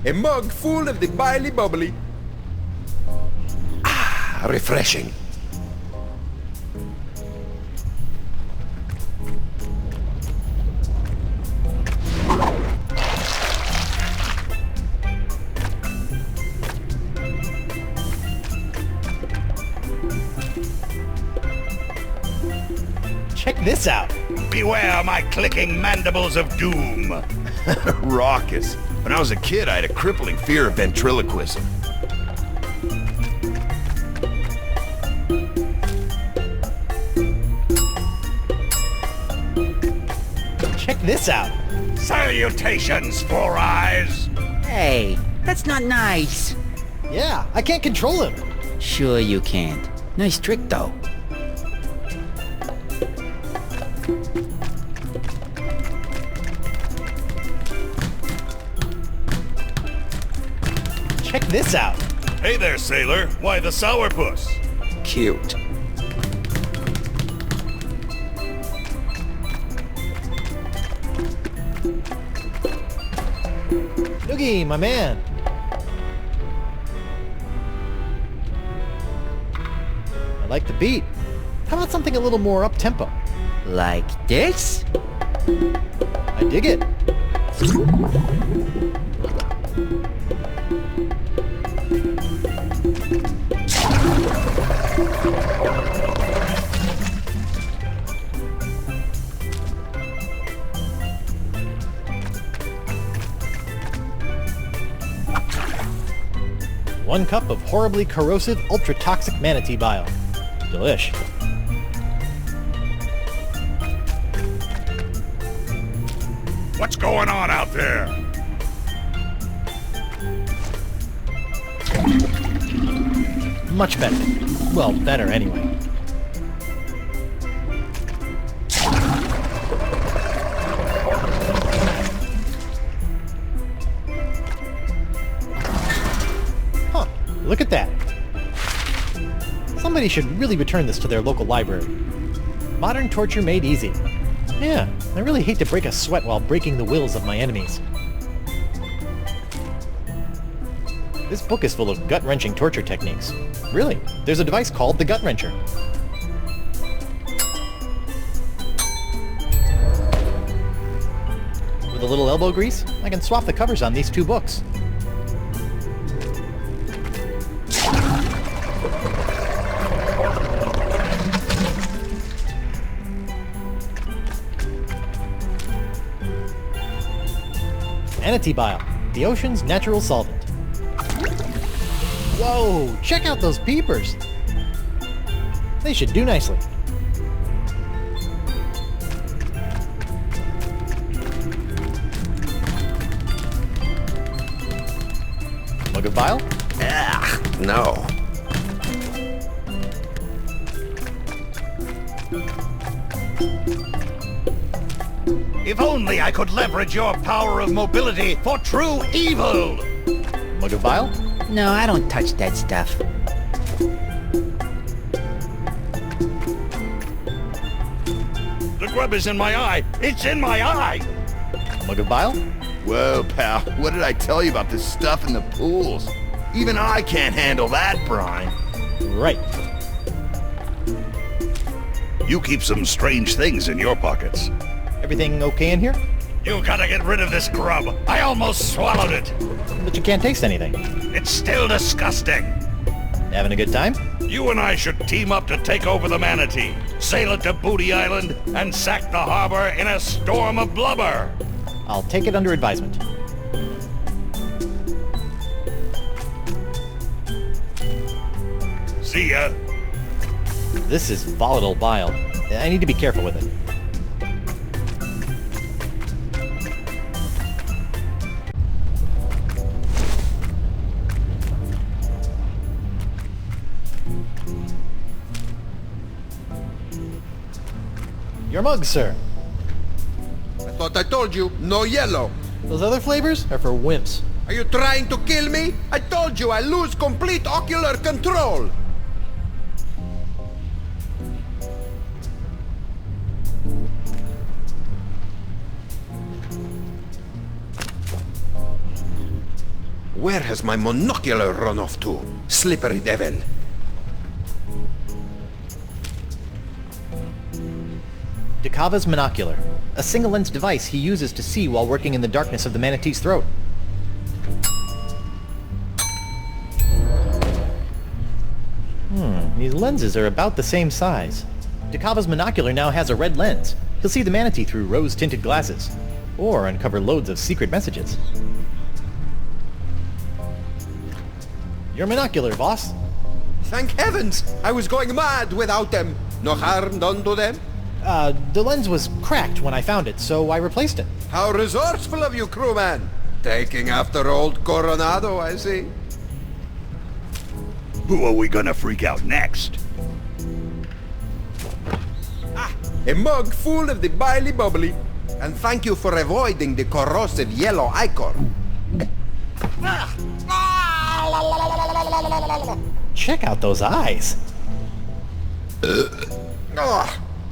A mug full of the Biley Bubbly. Refreshing. Check this out. Beware my clicking mandibles of doom. Raucous. When I was a kid, I had a crippling fear of ventriloquism. Check this out. Salutations, Four Eyes. Hey, that's not nice. Yeah, I can't control him. Sure you can't. Nice trick, though. Check this out. Hey there, sailor. Why the sourpuss? Cute. Noogie, my man. I like the beat. How about something a little more up-tempo? Like this? I dig it. One cup of horribly corrosive, ultra-toxic manatee bile. Delish. What's going on out there? Much better. Well, better anyway. Huh, look at that. Somebody should really return this to their local library. Modern torture made easy. Yeah, I really hate to break a sweat while breaking the wills of my enemies. This book is full of gut-wrenching torture techniques. Really, there's a device called the Gut Wrencher. With a little elbow grease, I can swap the covers on these two books. Manatee bile, the ocean's natural solvent. Whoa, check out those peepers! They should do nicely. Mug of bile? Ugh, no. If only I could leverage your power of mobility for true evil! Mug of bile? No, I don't touch that stuff. The grub is in my eye! It's in my eye! Mug of bile? Whoa, pal. What did I tell you about this stuff in the pools? Even I can't handle that brine. Right. You keep some strange things in your pockets. Everything okay in here? You gotta get rid of this grub. I almost swallowed it. But you can't taste anything. It's still disgusting. Having a good time? You and I should team up to take over the Manatee, sail it to Booty Island, and sack the harbor in a storm of blubber. I'll take it under advisement. See ya. This is volatile bile. I need to be careful with it. Your mug, sir. I thought I told you, no yellow. Those other flavors are for wimps. Are you trying to kill me? I told you I lose complete ocular control. Where has my monocular run off to? Slippery devil. Dakava's monocular, a single-lens device he uses to see while working in the darkness of the manatee's throat. These lenses are about the same size. Dakava's monocular now has a red lens. He'll see the manatee through rose-tinted glasses, or uncover loads of secret messages. Your monocular, boss. Thank heavens! I was going mad without them. No harm done to them? The lens was cracked when I found it, so I replaced it. How resourceful of you, crewman! Taking after old Coronado, I see. Who are we gonna freak out next? A mug full of the biley bubbly. And thank you for avoiding the corrosive yellow ichor. Check out those eyes.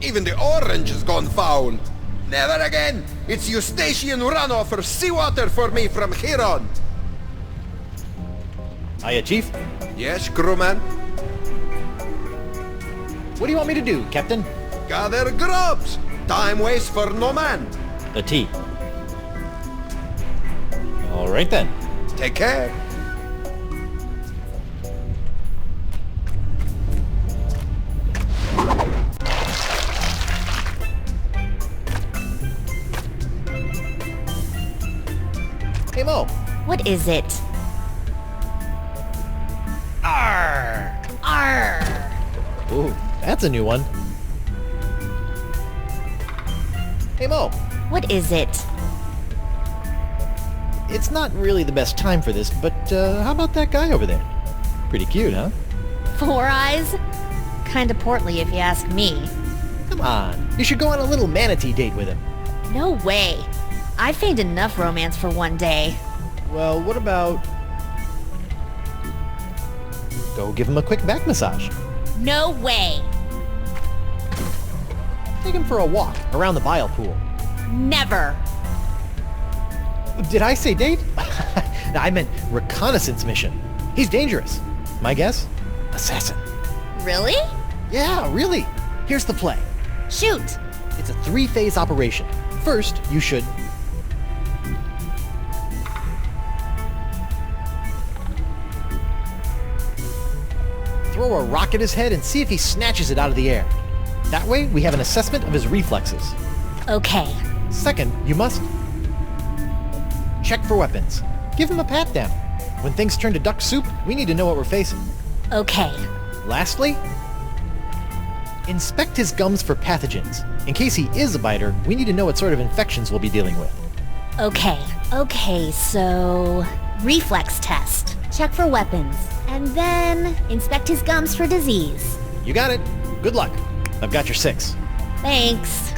Even the orange has gone foul. Never again. It's Eustachian runoff or seawater for me from here on. Hiya, Chief. Yes, crewman. What do you want me to do, Captain? Gather grubs. Time waits for no man. The tea. All right then. Take care. Hey, Mo. What is it? Arr! Arr! Ooh, that's a new one. Hey, Mo. What is it? It's not really the best time for this, but how about that guy over there? Pretty cute, huh? 4 eyes? Kinda portly if you ask me. Come on, you should go on a little manatee date with him. No way. I've feigned enough romance for one day. Well, what about... go give him a quick back massage. No way. Take him for a walk around the bile pool. Never. Did I say date? I meant reconnaissance mission. He's dangerous. My guess? Assassin. Really? Yeah, really. Here's the play. Shoot. It's a 3-phase operation. First, you should... throw a rock at his head and see if he snatches it out of the air. That way, we have an assessment of his reflexes. Okay. Second, you must... check for weapons. Give him a pat-down. When things turn to duck soup, we need to know what we're facing. Okay. Lastly, inspect his gums for pathogens. In case he is a biter, we need to know what sort of infections we'll be dealing with. Okay, so... reflex test. Check for weapons. And then inspect his gums for disease. You got it. Good luck. I've got your 6. Thanks.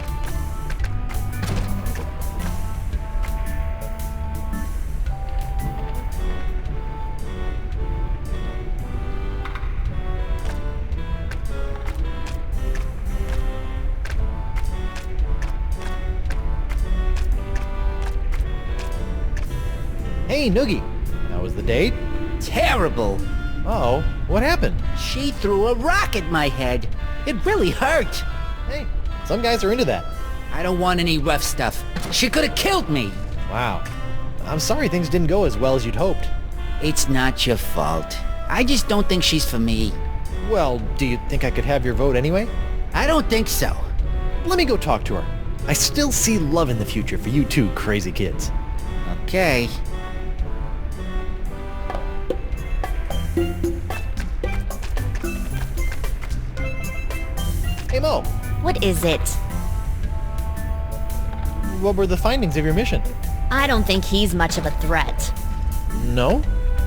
Hey, Noogie. How was the date? Terrible. Oh, what happened? She threw a rock at my head. It really hurt. Hey, some guys are into that. I don't want any rough stuff. She could have killed me. Wow. I'm sorry things didn't go as well as you'd hoped. It's not your fault. I just don't think she's for me. Well, do you think I could have your vote anyway? I don't think so. Let me go talk to her. I still see love in the future for you two crazy kids. Okay. Hey, Mo. What is it? What were the findings of your mission? I don't think he's much of a threat. No?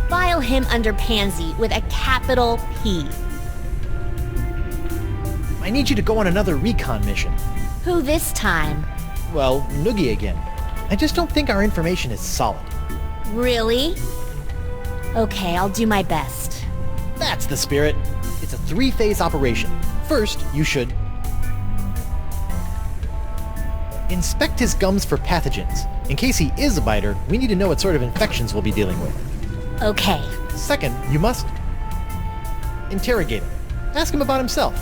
File him under Pansy with a capital P. I need you to go on another recon mission. Who this time? Well, Noogie again. I just don't think our information is solid. Really? Okay, I'll do my best. That's the spirit. It's a 3-phase operation. First, you should... inspect his gums for pathogens. In case he is a biter, we need to know what sort of infections we'll be dealing with. Okay. Second, you must... interrogate him. Ask him about himself.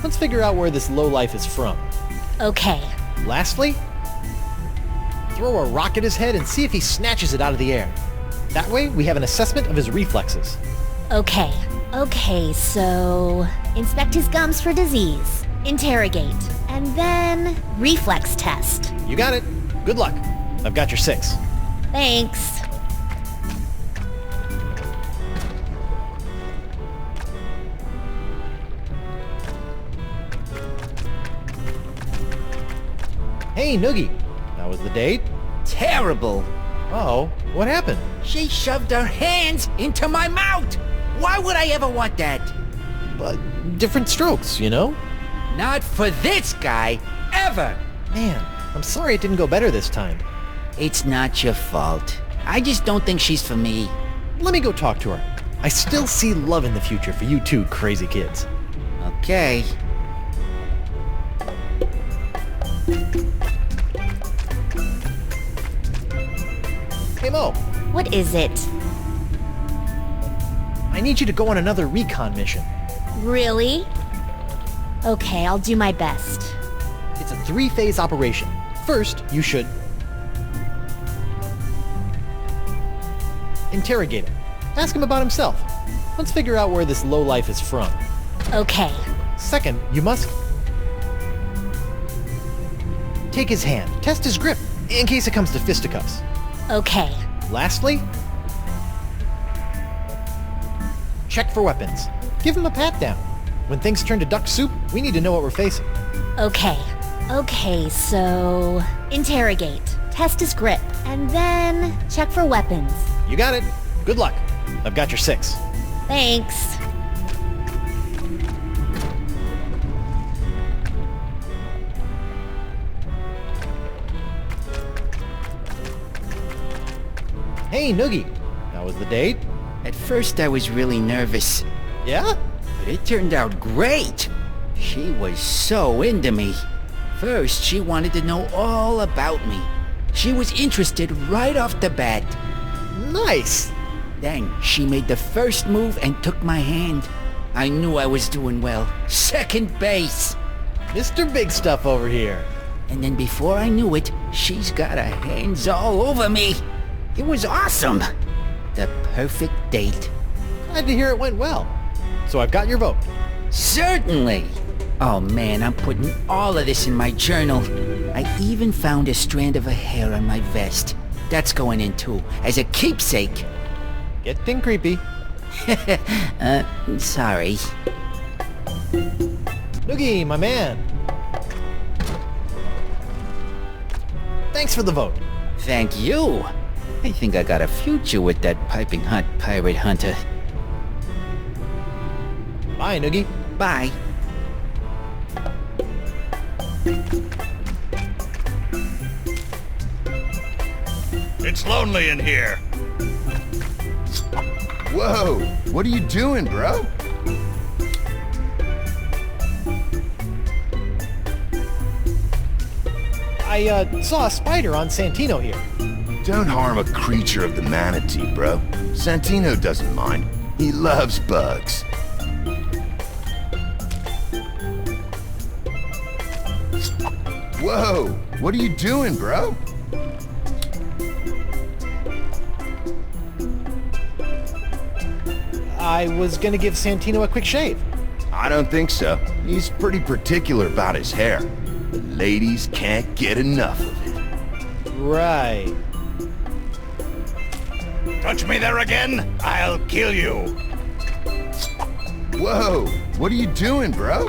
Let's figure out where this lowlife is from. Okay. Lastly, throw a rock at his head and see if he snatches it out of the air. That way, we have an assessment of his reflexes. Okay, so... inspect his gums for disease. Interrogate. And then... reflex test. You got it. Good luck. I've got your 6. Thanks. Hey, Noogie. How was the date? Terrible. Oh, what happened? She shoved her hands into my mouth. Why would I ever want that? But different strokes, you know? Not for this guy, ever. Man, I'm sorry it didn't go better this time. It's not your fault. I just don't think she's for me. Let me go talk to her. I still see love in the future for you two crazy kids. Okay. Hey, Mo. What is it? I need you to go on another recon mission. Really? Okay, I'll do my best. It's a 3-phase operation. First, you should... interrogate him. Ask him about himself. Let's figure out where this lowlife is from. Okay. Second, you must... take his hand. Test his grip, in case it comes to fisticuffs. Okay. Lastly, check for weapons. Give him a pat-down. When things turn to duck soup, we need to know what we're facing. Okay, so... interrogate. Test his grip. And then... check for weapons. You got it. Good luck. I've got your 6. Thanks. Hey, Noogie. How was the date? At first I was really nervous, Yeah? but it turned out great. She was so into me. First, she wanted to know all about me. She was interested right off the bat. Nice! Then she made the first move and took my hand. I knew I was doing well. Second base! Mr. Big Stuff over here. And then before I knew it, she's got her hands all over me. It was awesome. The perfect date. Glad to hear it went well. So I've got your vote. Certainly. Oh man, I'm putting all of this in my journal. I even found a strand of her hair on my vest. That's going in too, as a keepsake. Getting creepy. Sorry. Noogie, my man. Thanks for the vote. Thank you. I think I got a future with that piping hot pirate hunter. Bye, Noogie. Bye. It's lonely in here. Whoa, what are you doing, bro? I saw a spider on Santino here. Don't harm a creature of the manatee, bro. Santino doesn't mind. He loves bugs. Whoa, what are you doing, bro? I was gonna give Santino a quick shave. I don't think so. He's pretty particular about his hair. The ladies can't get enough of it. Right. Touch me there again, I'll kill you. Whoa, what are you doing, bro?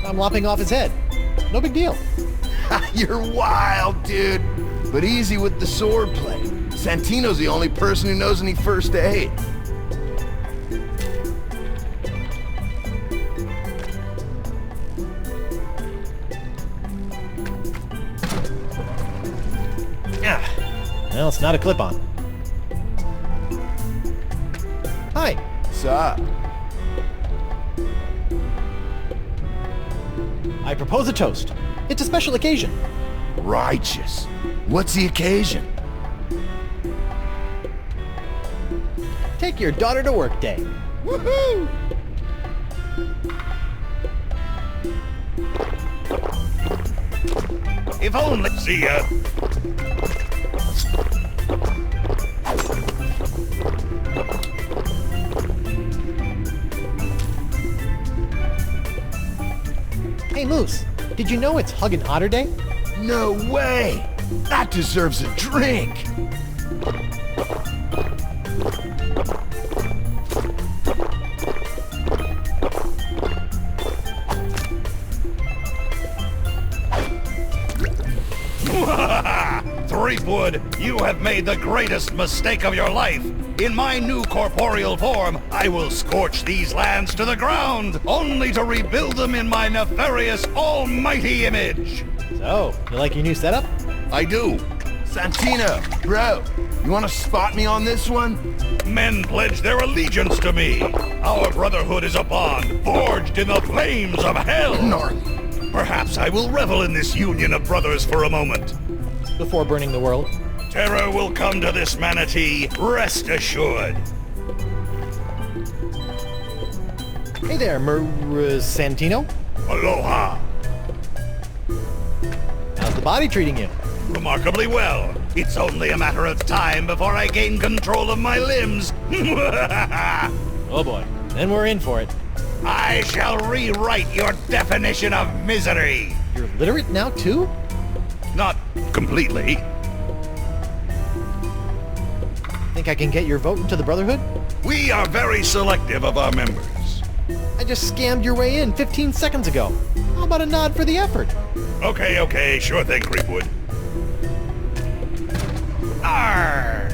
I'm lopping off his head. No big deal. You're wild, dude. But easy with the sword play. Santino's the only person who knows any first aid. Well, it's not a clip-on. Hi. Sup? I propose a toast. It's a special occasion. Righteous. What's the occasion? Take your daughter to work day. Woohoo! If only... See ya. Hey, Moose. Did you know it's Hug and Otter Day? No way! That deserves a drink! Threepwood, you have made the greatest mistake of your life. In my new corporeal form, I will scorch these lands to the ground, only to rebuild them in my nefarious almighty image. So, you like your new setup? I do. Santino, bro, you wanna spot me on this one? Men pledge their allegiance to me. Our brotherhood is a bond forged in the flames of hell. Gnarly. Perhaps I will revel in this union of brothers for a moment. Before burning the world? Terror will come to this manatee, rest assured. Hey there, Santino. Aloha. How's the body treating you? Remarkably well. It's only a matter of time before I gain control of my limbs. Oh boy, then we're in for it. I shall rewrite your definition of misery. You're literate now too? Not completely. Think I can get your vote into the Brotherhood? We are very selective of our members. I just scammed your way in 15 seconds ago. How about a nod for the effort? Okay, sure thing, Creepwood. Arr!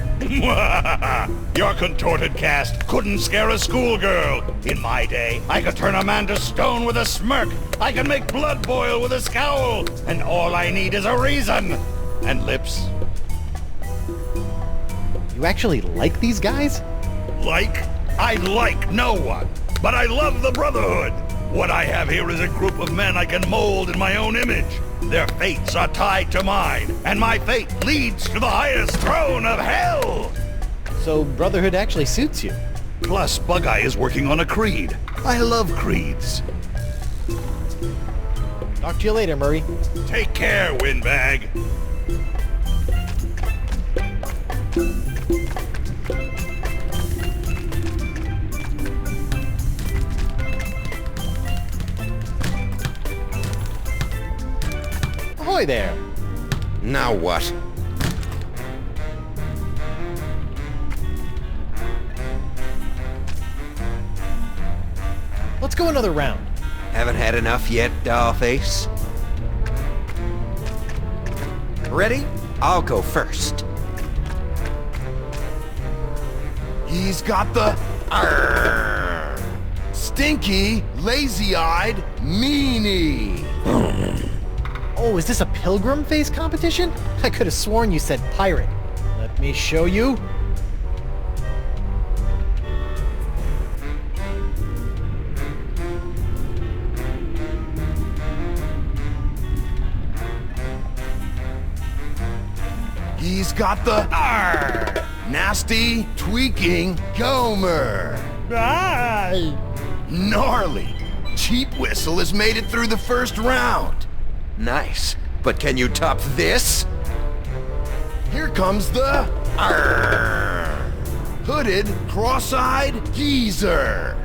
Your contorted cast couldn't scare a schoolgirl. In my day, I could turn a man to stone with a smirk. I can make blood boil with a scowl. And all I need is a reason. And lips. You actually like these guys? Like? I like no one. But I love the Brotherhood. What I have here is a group of men I can mold in my own image. Their fates are tied to mine, and my fate leads to the highest throne of hell! So Brotherhood actually suits you. Plus, Bug-Eye is working on a creed. I love creeds. Talk to you later, Murray. Take care, Windbag. Ahoy there! Now what? Let's go another round. Haven't had enough yet, Dollface? Ready? I'll go first. He's got the... Arrgh. Stinky, lazy-eyed meanie. Oh, is this a pilgrim face competition? I could have sworn you said pirate. Let me show you. He's got the... Arrgh. Nasty, tweaking Gomer. Gnarly. Cheap Whistle has made it through the first round. Nice. But can you top this? Here comes the... Arrgh. Hooded, cross-eyed geezer.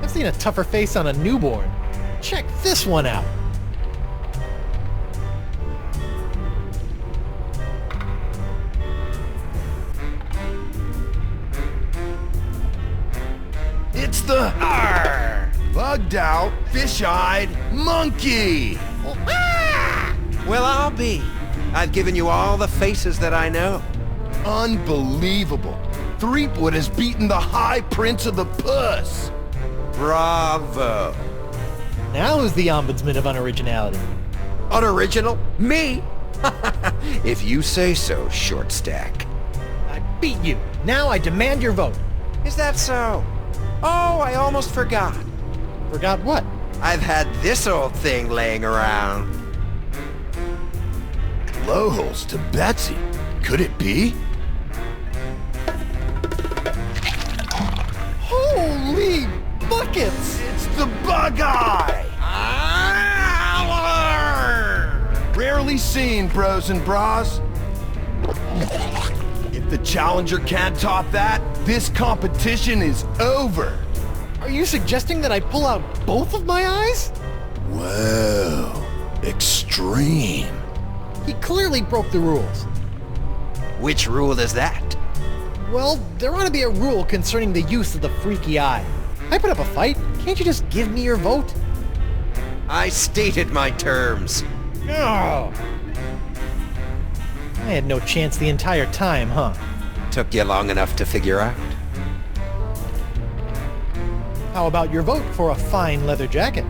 I've seen a tougher face on a newborn. Check this one out. It's the... Arrgh. Bugged out, fish-eyed monkey. Well, I'll be. I've given you all the faces that I know. Unbelievable. Threepwood has beaten the High Prince of the Puss. Bravo. Now who's the ombudsman of unoriginality? Unoriginal? Me? If you say so, Short Stack. I beat you. Now I demand your vote. Is that so? Oh, I almost forgot. Forgot what? I've had this old thing laying around. Blowholes to Betsy. Could it be? Holy buckets! It's the Bug-Eye! Rarely seen, bros and bras. If the challenger can't top that, this competition is over. Are you suggesting that I pull out both of my eyes? Whoa. Extreme. He clearly broke the rules. Which rule is that? Well, there ought to be a rule concerning the use of the freaky eye. I put up a fight. Can't you just give me your vote? I stated my terms. Oh. I had no chance the entire time, huh? Took you long enough to figure out. How about your vote for a fine leather jacket?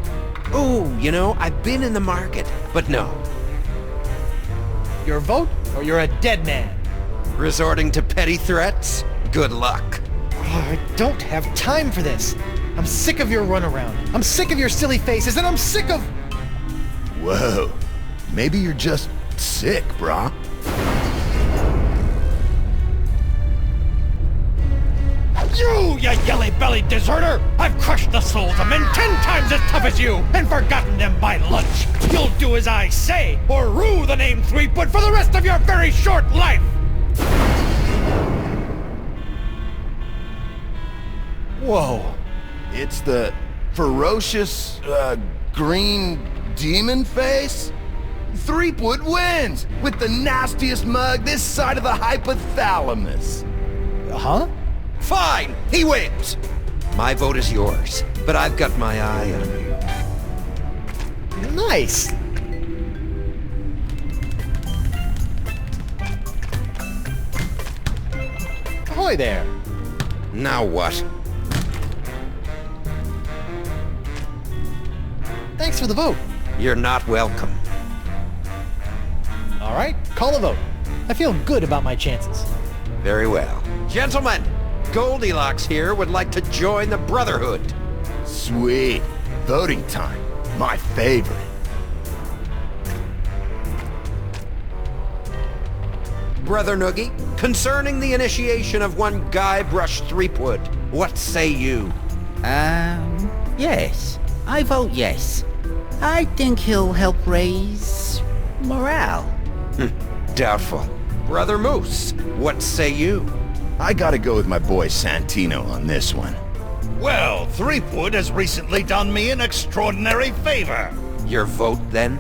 Ooh, you know, I've been in the market, but no. Your vote, or you're a dead man? Resorting to petty threats? Good luck. Oh, I don't have time for this. I'm sick of your runaround. I'm sick of your silly faces, and I'm sick of... Whoa. Maybe you're just sick, brah. You yelly-bellied deserter! I've crushed the souls of men 10 times as tough as you, and forgotten them by lunch! You'll do as I say, or rue the name Threepwood for the rest of your very short life! Whoa. It's the ferocious, green demon face? Threepwood wins, with the nastiest mug this side of the hypothalamus. Huh? Fine, he wins. My vote is yours, but I've got my eye on you. Nice. Ahoy there! Now what? Thanks for the vote. You're not welcome. All right, call a vote. I feel good about my chances. Very well. Gentlemen, Goldilocks here would like to join the Brotherhood. Sweet. Voting time. My favorite. Brother Noogie, concerning the initiation of one Guybrush Threepwood, what say you? Yes. I vote yes. I think he'll help raise morale. Doubtful. Brother Moose, what say you? I gotta go with my boy Santino on this one. Well, Threepwood has recently done me an extraordinary favor. Your vote, then?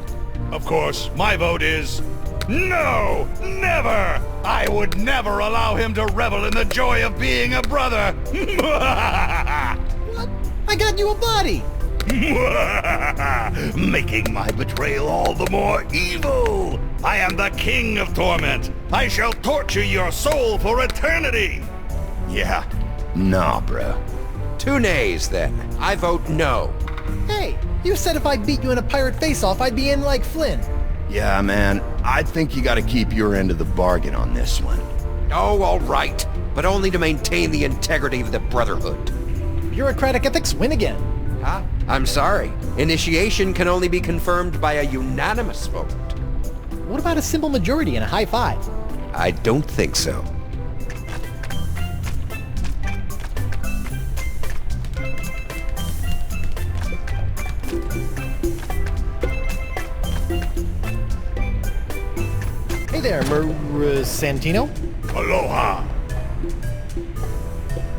Of course, my vote is... no! Never! I would never allow him to revel in the joy of being a brother! What? I got you a body! Making my betrayal all the more evil! I am the King of Torment! I shall torture your soul for eternity! Yeah. Nah, bro. 2 nays, then. I vote no. Hey, you said if I beat you in a pirate face-off, I'd be in like Flynn. Yeah, man. I think you gotta keep your end of the bargain on this one. Oh, all right. But only to maintain the integrity of the Brotherhood. Bureaucratic ethics win again. Huh? I'm sorry. Initiation can only be confirmed by a unanimous vote. What about a simple majority and a high five? I don't think so. Hey there, Santino. Aloha!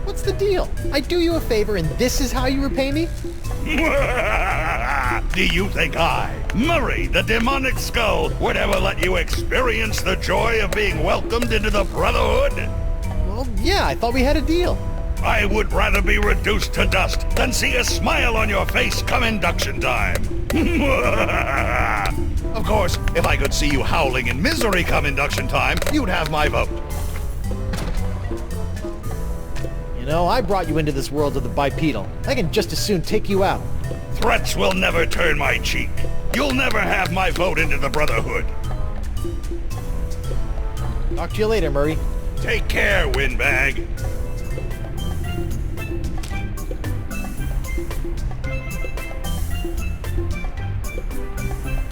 What's the deal? I do you a favor and this is how you repay me? Do you think I, Murray the Demonic Skull, would ever let you experience the joy of being welcomed into the Brotherhood? Well, yeah, I thought we had a deal. I would rather be reduced to dust than see a smile on your face come induction time. Of course, if I could see you howling in misery come induction time, you'd have my vote. You know, I brought you into this world of the bipedal. I can just as soon take you out. Threats will never turn my cheek. You'll never have my vote into the Brotherhood. Talk to you later, Murray. Take care, Windbag.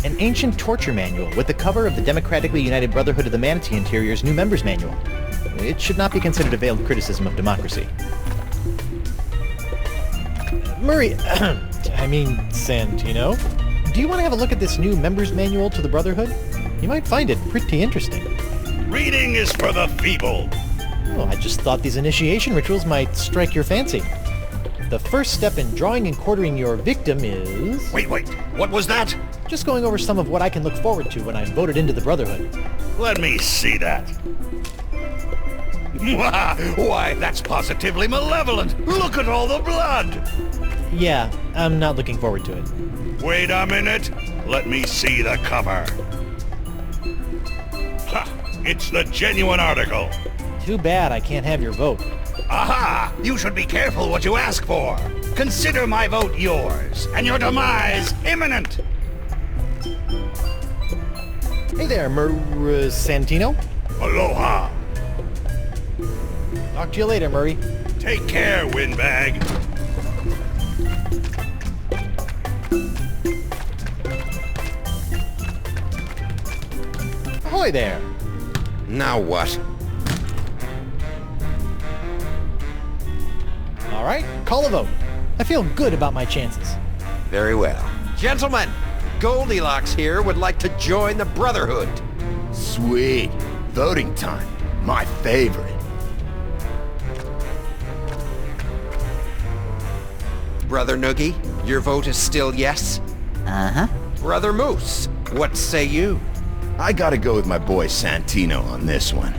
An ancient torture manual with the cover of the Democratically United Brotherhood of the Manatee Interior's new members manual. It should not be considered a veiled criticism of democracy. Murray, I mean Santino, do you want to have a look at this new members manual to the Brotherhood? You might find it pretty interesting. Reading is for the feeble. Oh, I just thought these initiation rituals might strike your fancy. The first step in drawing and quartering your victim is... Wait, what was that? Just going over some of what I can look forward to when I'm voted into the Brotherhood. Let me see that. Why, that's positively malevolent. Look at all the blood. Yeah, I'm not looking forward to it. Wait a minute. Let me see the cover. Ha! It's the genuine article. Too bad I can't have your vote. Aha! You should be careful what you ask for. Consider my vote yours, and your demise imminent. Hey there, Santino. Aloha. Talk to you later, Murray. Take care, Windbag. Ahoy there. Now what? All right, call a vote. I feel good about my chances. Very well. Gentlemen, Goldilocks here would like to join the Brotherhood. Sweet. Voting time. My favorite. Brother Noogie, your vote is still yes? Uh-huh. Brother Moose, what say you? I gotta go with my boy Santino on this one.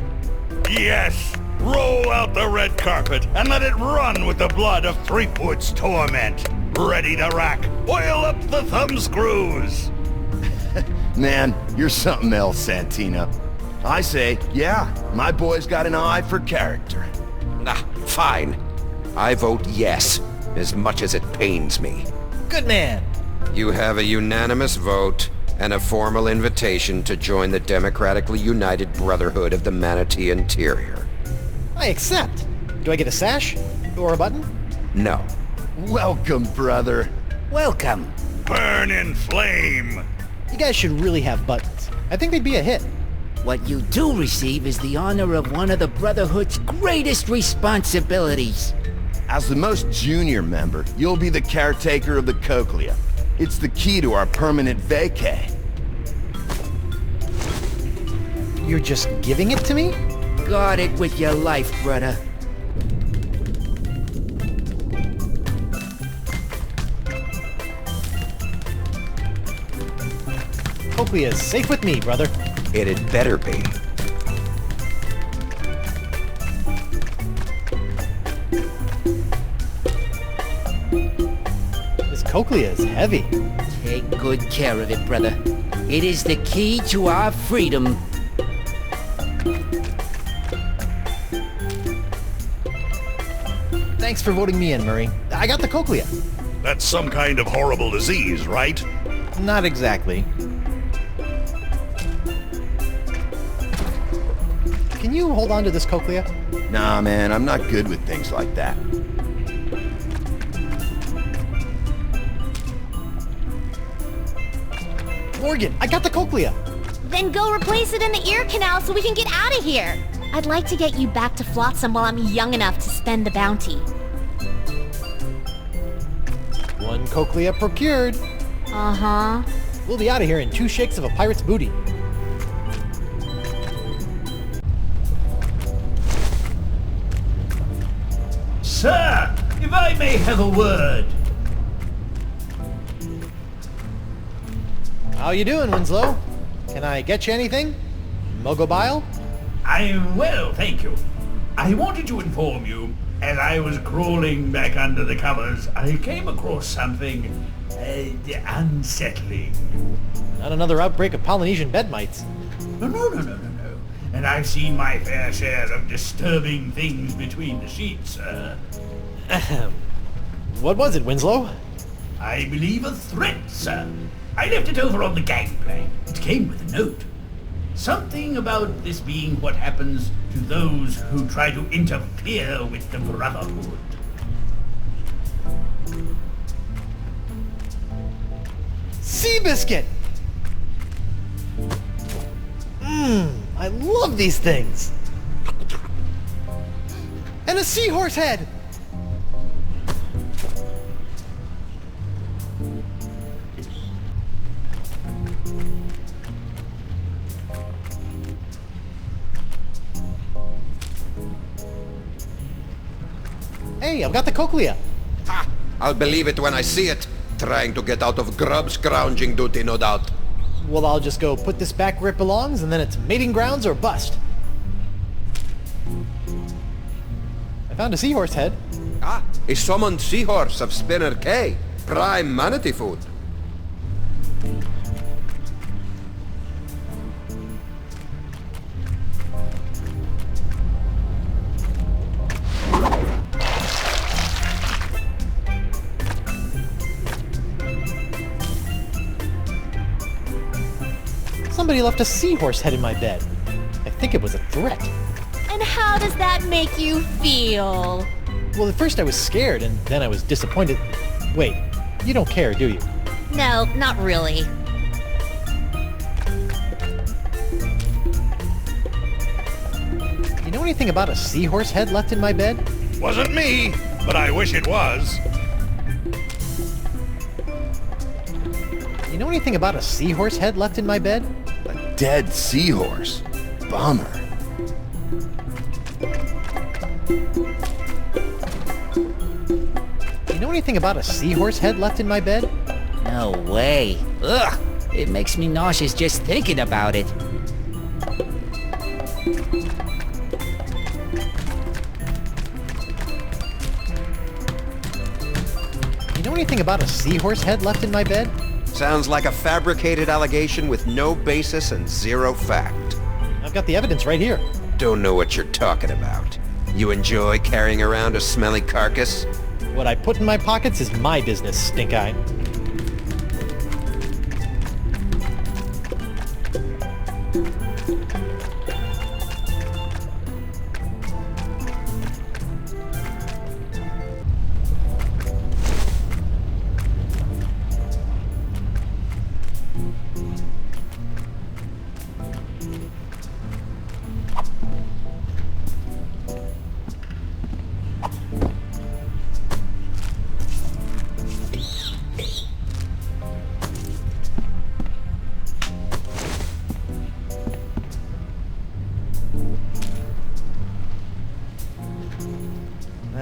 Yes! Roll out the red carpet and let it run with the blood of Threepwood's torment. Ready to rack. Oil up the thumb screws. Man, you're something else, Santino. I say, yeah, my boy's got an eye for character. Fine. I vote yes, as much as it pains me. Good man. You have a unanimous vote and a formal invitation to join the democratically united Brotherhood of the Manatee Interior. I accept. Do I get a sash? Or a button? No. Welcome, brother. Welcome. Burn in flame! You guys should really have buttons. I think they'd be a hit. What you do receive is the honor of one of the Brotherhood's greatest responsibilities. As the most junior member, you'll be the caretaker of the Cochlea. It's the key to our permanent vacay. You're just giving it to me? Guard it with your life, brother. Cochlea is safe with me, brother. It had better be. This Cochlea is heavy. Take good care of it, brother. It is the key to our freedom. Thanks for voting me in, Murray. I got the Cochlea. That's some kind of horrible disease, right? Not exactly. Can you hold on to this Cochlea? Nah, man, I'm not good with things like that. Morgan, I got the Cochlea. Then go replace it in the ear canal so we can get out of here. I'd like to get you back to Flotsam while I'm young enough to spend the bounty. One Cochlea procured. Uh-huh. We'll be out of here in 2 shakes of a pirate's booty. Sir, if I may have a word. How you doing, Winslow? Can I get you anything? Mogobile? I'm well, thank you. I wanted to inform you, as I was crawling back under the covers, I came across something unsettling. Not another outbreak of Polynesian bed mites. No. And I've seen my fair share of disturbing things between the sheets, sir. Ahem. What was it, Winslow? I believe a threat, sir. I left it over on the gangplank. It came with a note. Something about this being what happens to those who try to interfere with the Brotherhood. Seabiscuit! I love these things! And a seahorse head! Hey, I've got the Cochlea. Ha! I'll believe it when I see it. Trying to get out of grub scrounging duty, no doubt. Well, I'll just go put this back where it belongs, and then it's mating grounds or bust. I found a seahorse head. Ah, a summoned seahorse of Spinner Cay. Prime manatee food. Somebody left a seahorse head in my bed. I think it was a threat. And how does that make you feel? Well, at first I was scared, and then I was disappointed. Wait, you don't care, do you? No, not really. You know anything about a seahorse head left in my bed? Wasn't me, but I wish it was. You know anything about a seahorse head left in my bed? A dead seahorse. Bummer. You know anything about a seahorse head left in my bed? No way. Ugh! It makes me nauseous just thinking about it. You know anything about a seahorse head left in my bed? Sounds like a fabricated allegation with no basis and zero fact. I've got the evidence right here. Don't know what you're talking about. You enjoy carrying around a smelly carcass? What I put in my pockets is my business, Stink Eye.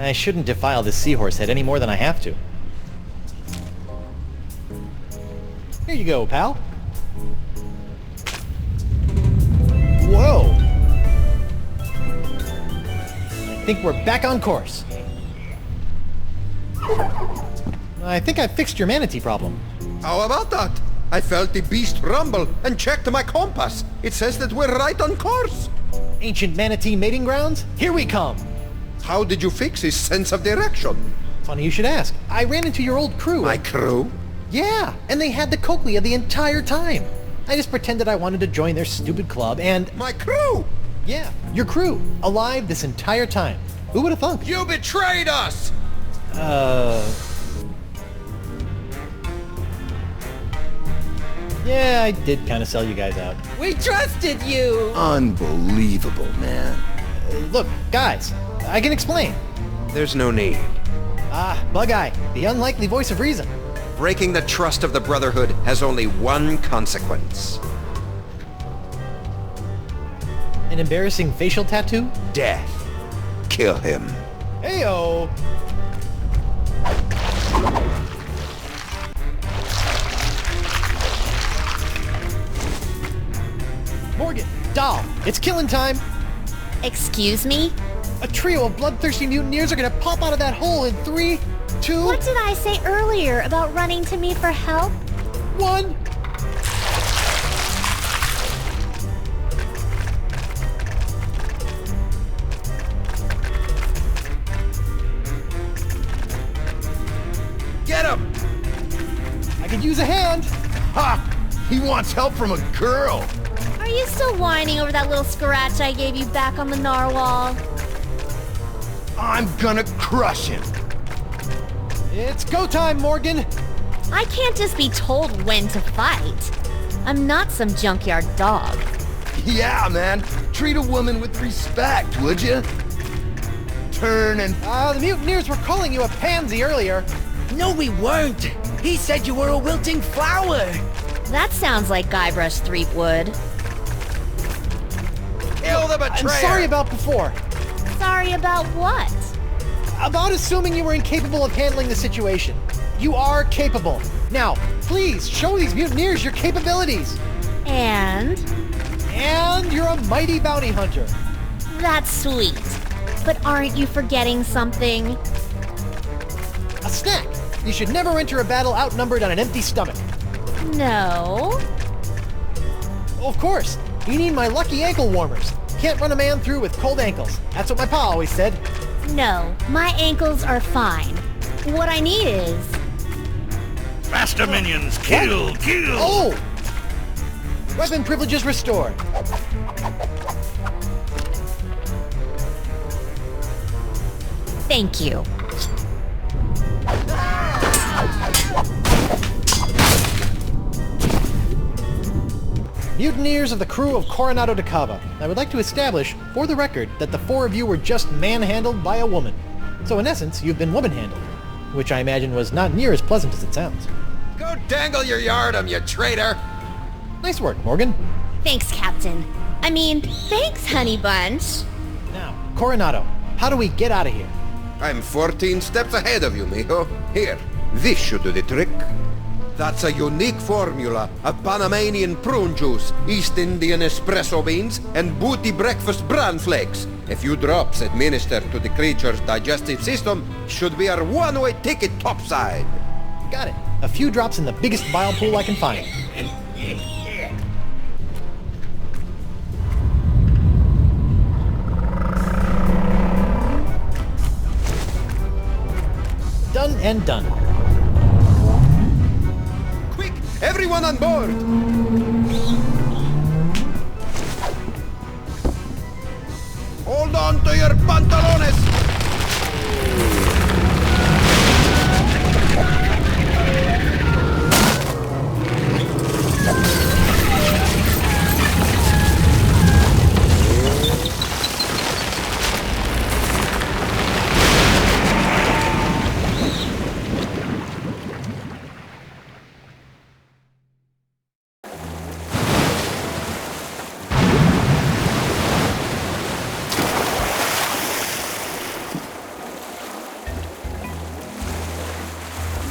I shouldn't defile this seahorse head any more than I have to. Here you go, pal. Whoa! I think we're back on course. I think I fixed your manatee problem. How about that? I felt the beast rumble and checked my compass. It says that we're right on course. Ancient manatee mating grounds? Here we come! How did you fix his sense of direction? Funny you should ask. I ran into your old crew. My crew? Yeah, and they had the cochlea the entire time. I just pretended I wanted to join their stupid club and... My crew? Yeah, your crew. Alive this entire time. Who would have thunk? You betrayed us! Yeah, I did kind of sell you guys out. We trusted you! Unbelievable, man. Look, guys, I can explain. There's no need. Bug-Eye, the unlikely voice of reason. Breaking the trust of the Brotherhood has only one consequence. An embarrassing facial tattoo? Death. Kill him. Heyo! Morgan, Doll, it's killing time! Excuse me? A trio of bloodthirsty mutineers are gonna pop out of that hole in 3, 2, What did I say earlier about running to me for help? 1. Get him! I could use a hand! Ha! He wants help from a girl! Are you still whining over that little scratch I gave you back on the narwhal? I'm gonna crush him! It's go time, Morgan! I can't just be told when to fight. I'm not some junkyard dog. Yeah, man. Treat a woman with respect, would you? Turn and... The mutineers were calling you a pansy earlier. No, we weren't! He said you were a wilting flower! That sounds like Guybrush Threepwood. Kill the betrayer! I'm sorry about before. Sorry about what? About assuming you were incapable of handling the situation. You are capable. Now, please, show these mutineers your capabilities. And? And you're a mighty bounty hunter. That's sweet. But aren't you forgetting something? A snack. You should never enter a battle outnumbered on an empty stomach. No. Of course. You need my lucky ankle warmers. Can't run a man through with cold ankles. That's what my pa always said. No, my ankles are fine. What I need is... Faster, minions! Kill! Kill! Oh! Weapon privileges restored. Thank you. Mutineers of the crew of Coronado de Cava. I would like to establish, for the record, that the 4 of you were just manhandled by a woman. So in essence, you've been woman-handled. Which I imagine was not near as pleasant as it sounds. Go dangle your yardum, you traitor! Nice work, Morgan. Thanks, Captain. I mean, thanks, Honey Bunch. Now, Coronado, how do we get out of here? I'm 14 steps ahead of you, mijo. Here, this should do the trick. That's a unique formula of Panamanian prune juice, East Indian espresso beans, and booty breakfast bran flakes. A few drops administered to the creature's digestive system should be our one-way ticket topside. Got it. A few drops in the biggest bile pool I can find. and done. Quick, everyone on board! Hold on to your pantalones!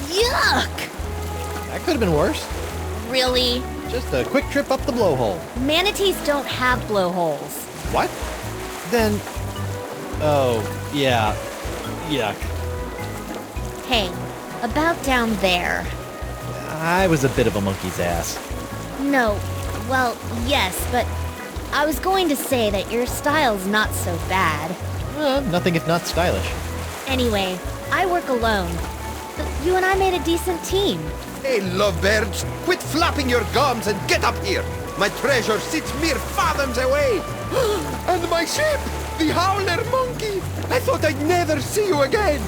Yuck! That could have been worse. Really? Just a quick trip up the blowhole. Manatees don't have blowholes. What? Then... Oh, yeah. Yuck. Hey, about down there. I was a bit of a monkey's ass. No, well, yes, but I was going to say that your style's not so bad. Nothing if not stylish. Anyway, I work alone. But you and I made a decent team. Hey, lovebirds, quit flapping your gums and get up here! My treasure sits mere fathoms away! And my ship! The Howler Monkey! I thought I'd never see you again!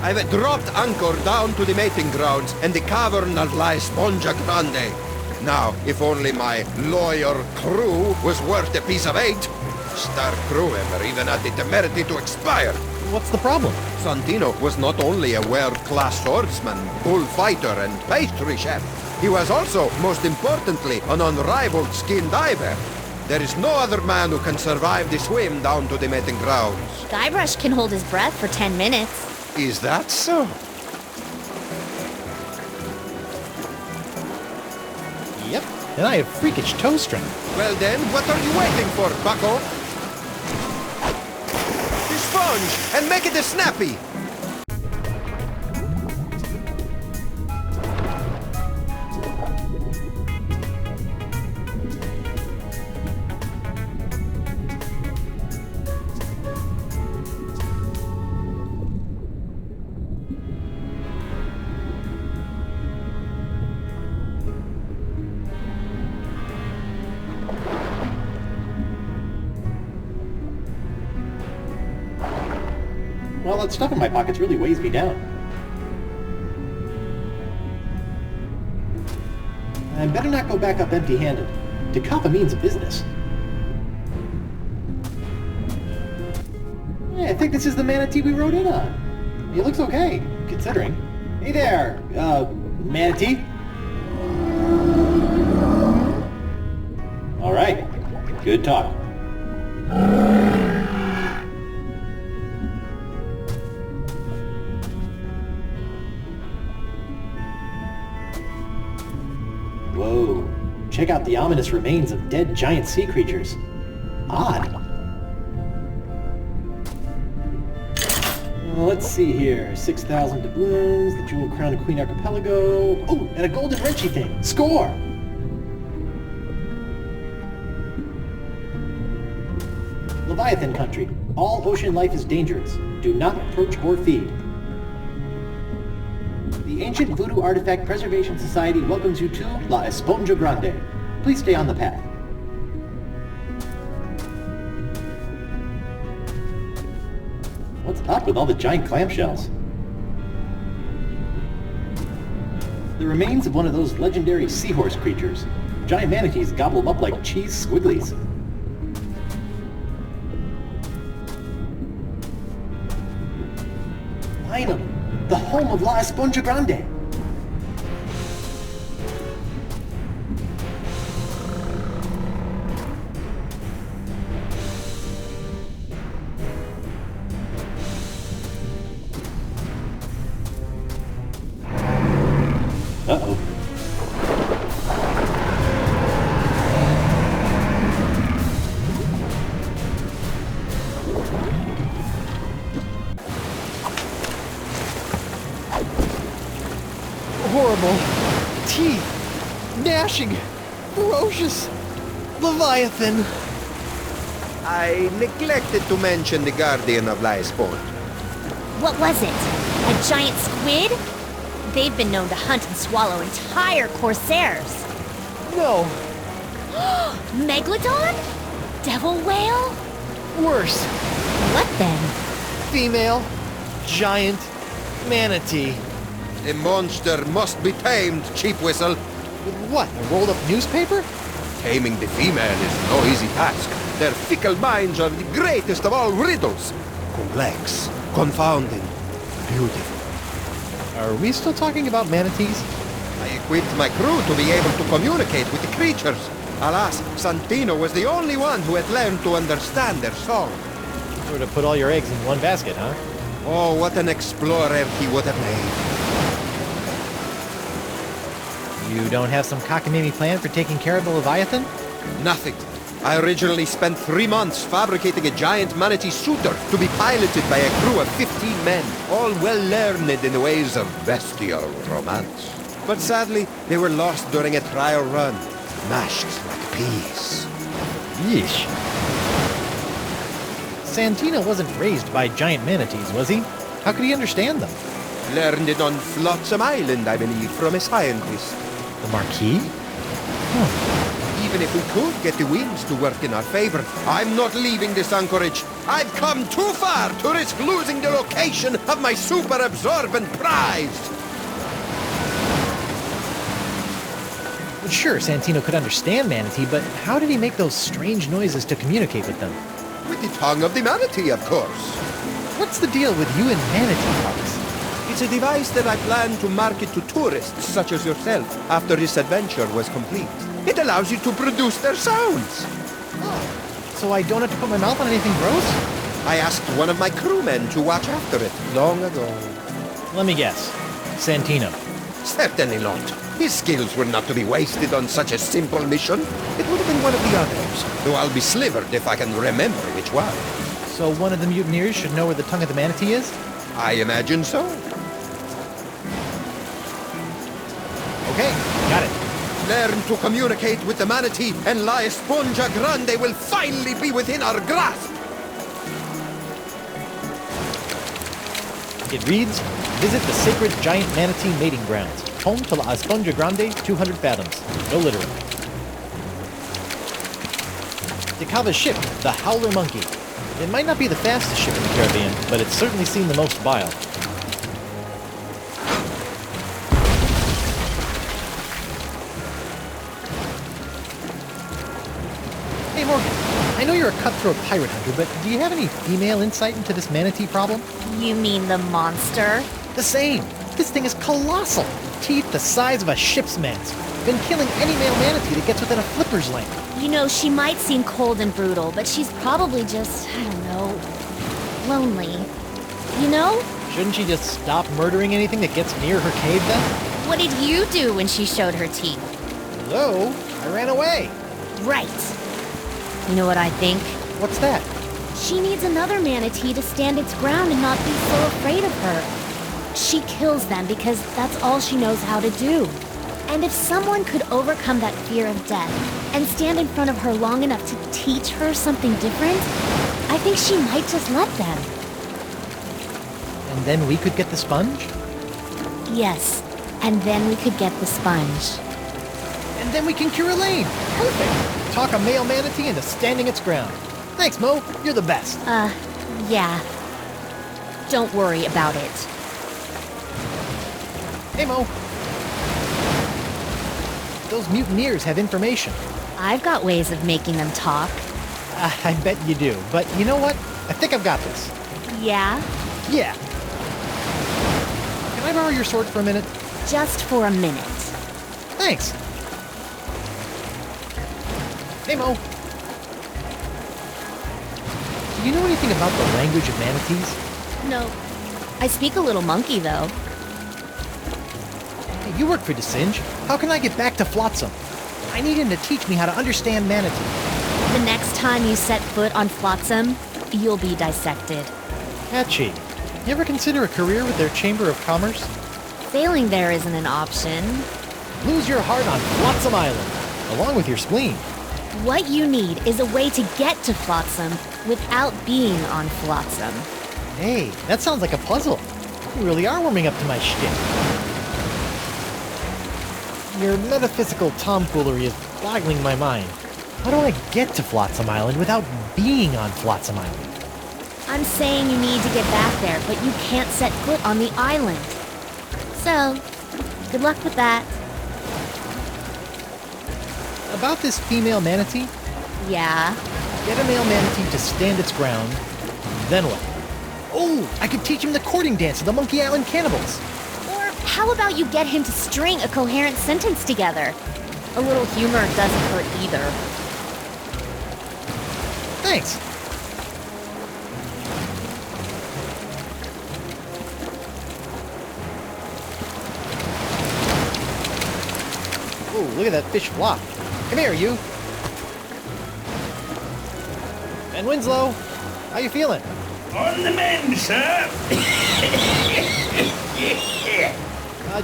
I've dropped anchor down to the mating grounds and the cavern of La Esponja Grande. Now, if only my lawyer crew was worth a piece of 8. Star crew member even had the temerity to expire. What's the problem? Santino was not only a world-class swordsman, bullfighter, and pastry chef. He was also, most importantly, an unrivaled skin diver. There is no other man who can survive the swim down to the mating grounds. Guybrush can hold his breath for 10 minutes. Is that so? Yep, and I have freakish toe strength. Well then, what are you waiting for, bucko? The sponge, and make it a snappy! Well, that stuff in my pockets really weighs me down. I better not go back up empty-handed. Dakapa means business. Hey, I think this is the manatee we rode in on. He looks okay, considering. Hey there, manatee? All right, good talk. Whoa, check out the ominous remains of dead giant sea creatures. Odd. Let's see here. 6,000 doubloons, the Jewel Crown of Queen Archipelago. Oh, and a golden wrenchy thing. Score! Leviathan country. All ocean life is dangerous. Do not approach or feed. The Ancient Voodoo Artifact Preservation Society welcomes you to La Esponja Grande. Please stay on the path. What's up with all the giant clamshells? The remains of one of those legendary seahorse creatures. Giant manatees gobble them up like cheese squigglies. Finally, the home of La Esponja Grande. Uh-oh. Horrible. Teeth. Gnashing. Ferocious. Leviathan. I neglected to mention the Guardian of La Esponja. What was it? A giant squid? They've been known to hunt and swallow entire corsairs. No, Megalodon? Devil whale? worse. What then? Female, giant, manatee. The monster must be tamed, cheap whistle. With what, a rolled up newspaper? Taming the female is no easy task. Their fickle minds are the greatest of all riddles. Complex, confounding, beautiful. Are we still talking about manatees? I equipped my crew to be able to communicate with the creatures. Alas, Santino was the only one who had learned to understand their song. Sort of put all your eggs in one basket, huh? Oh, what an explorer he would have made. You don't have some cockamamie plan for taking care of the Leviathan? Nothing. I originally spent 3 months fabricating a giant manatee suitor to be piloted by a crew of 15 men, all well learned in the ways of bestial romance. But sadly, they were lost during a trial run, mashed like peas. Yeesh. Santino wasn't raised by giant manatees, was he? How could he understand them? Learned it on Flotsam Island, I believe, from a scientist. The Marquis? Even if we could get the winds to work in our favor, I'm not leaving this anchorage. I've come too far to risk losing the location of my super absorbent prize. Well, sure, Santino could understand manatee, but how did he make those strange noises to communicate with them? With the tongue of the manatee, of course. What's the deal with you and manatee parks? It's a device that I plan to market to tourists such as yourself after this adventure was complete. It allows you to produce their sounds. Oh, so I don't have to put my mouth on anything gross? I asked one of my crewmen to watch after it long ago. Let me guess. Santino. Certainly not. His skills were not to be wasted on such a simple mission. It would have been one of the others, though I'll be slivered if I can remember which one. So one of the mutineers should know where the tongue of the manatee is? I imagine so. Okay, got it. Learn to communicate with the manatee, and La Esponja Grande will finally be within our grasp. It reads, visit the sacred giant manatee mating grounds. Home to La Esponja Grande, 200 fathoms. No littering. Decava's ship, the Howler Monkey. It might not be the fastest ship in the Caribbean, but it's certainly seen the most bile. Hey Morgan, I know you're a cutthroat pirate hunter, but do you have any female insight into this manatee problem? You mean the monster? The same. This thing is colossal. Teeth the size of a ship's mast. Been killing any male manatee that gets within a flipper's length. You know, she might seem cold and brutal, but she's probably just, I don't know, lonely. You know? Shouldn't she just stop murdering anything that gets near her cave then? What did you do when she showed her teeth? Hello? I ran away. Right. You know what I think? What's that? She needs another manatee to stand its ground and not be so afraid of her. She kills them because that's all she knows how to do. And if someone could overcome that fear of death and stand in front of her long enough to teach her something different, I think she might just let them. And then we could get the sponge? Yes, and then we could get the sponge. And then we can cure Elaine. Perfect. Talk a male manatee into standing its ground. Thanks, Mo. You're the best. Yeah. Don't worry about it. Hey, Mo. Those mutineers have information. I've got ways of making them talk. I bet you do. But you know what? I think I've got this. Yeah? Yeah. Can I borrow your sword for a minute? Just for a minute. Thanks. Hey, Mo. Do you know anything about the language of manatees? No. I speak a little monkey, though. Hey, you work for DeSinge. How can I get back to Flotsam? I need him to teach me how to understand manatee. The next time you set foot on Flotsam, you'll be dissected. Catchy. You ever consider a career with their Chamber of Commerce? Failing there isn't an option. Lose your heart on Flotsam Island, along with your spleen. What you need is a way to get to Flotsam without being on Flotsam. Hey, that sounds like a puzzle. You really are warming up to my shtick. Your metaphysical tomfoolery is boggling my mind. How do I get to Flotsam Island without being on Flotsam Island? I'm saying you need to get back there, but you can't set foot on the island. So, good luck with that. About this female manatee? Yeah. Get a male manatee to stand its ground, then what? Oh, I could teach him the courting dance of the Monkey Island cannibals. Or how about you get him to string a coherent sentence together? A little humor doesn't hurt either. Thanks. Oh, look at that fish flop. Come here, you. Ben Winslow, how you feeling? On the mend, sir.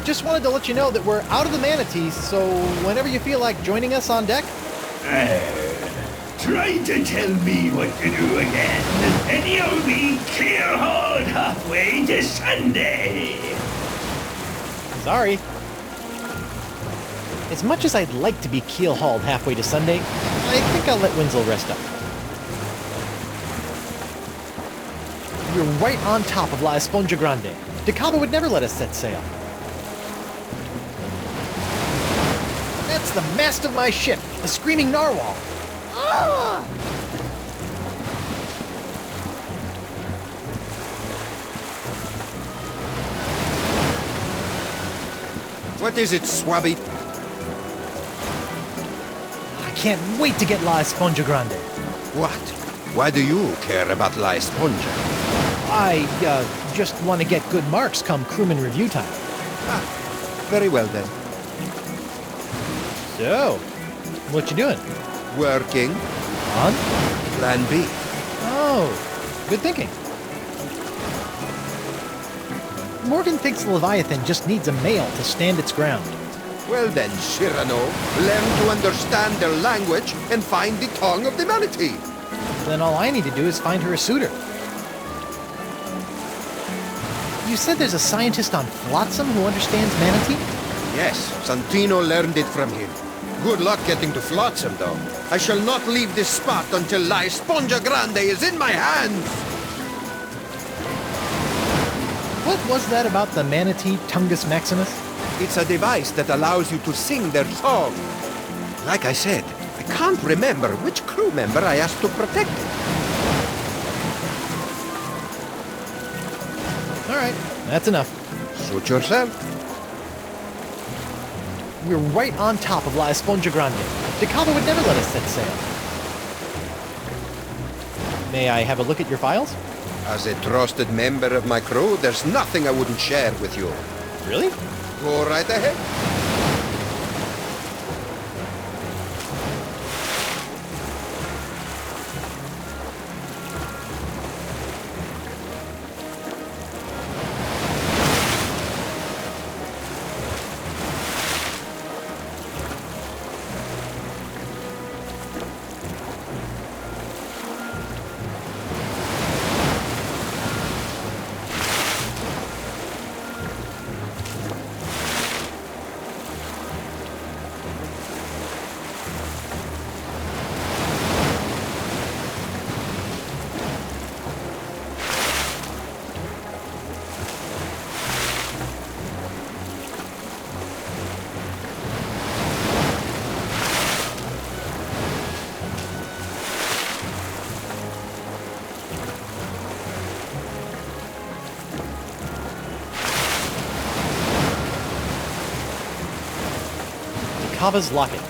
Just wanted to let you know that we're out of the manatees, so whenever you feel like joining us on deck. Try to tell me what to do again, and you'll be clear-hauled halfway to Sunday. Sorry. As much as I'd like to be keel-hauled halfway to Sunday, I think I'll let Winslow rest up. We're right on top of La Esponja Grande. DeCava would never let us set sail. That's the mast of my ship, the Screaming Narwhal. What is it, Swabby? I can't wait to get La Esponja Grande. What? Why do you care about La Esponja? I, just want to get good marks come crewman review time. Very well then. So, what you doing? Working On? Plan B. Oh, good thinking. Morgan thinks Leviathan just needs a male to stand its ground. Well then, Cyrano, learn to understand their language and find the tongue of the manatee. Then all I need to do is find her a suitor. You said there's a scientist on Flotsam who understands manatee? Yes, Santino learned it from him. Good luck getting to Flotsam, though. I shall not leave this spot until La Esponja Grande is in my hands! What was that about the manatee Tungus Maximus? It's a device that allows you to sing their song. Like I said, I can't remember which crew member I asked to protect it. All right, that's enough. Suit yourself. We're right on top of La Esponja Grande. DeCava would never let us set sail. May I have a look at your files? As a trusted member of my crew, there's nothing I wouldn't share with you. Really? Go right ahead. DeCava's locket.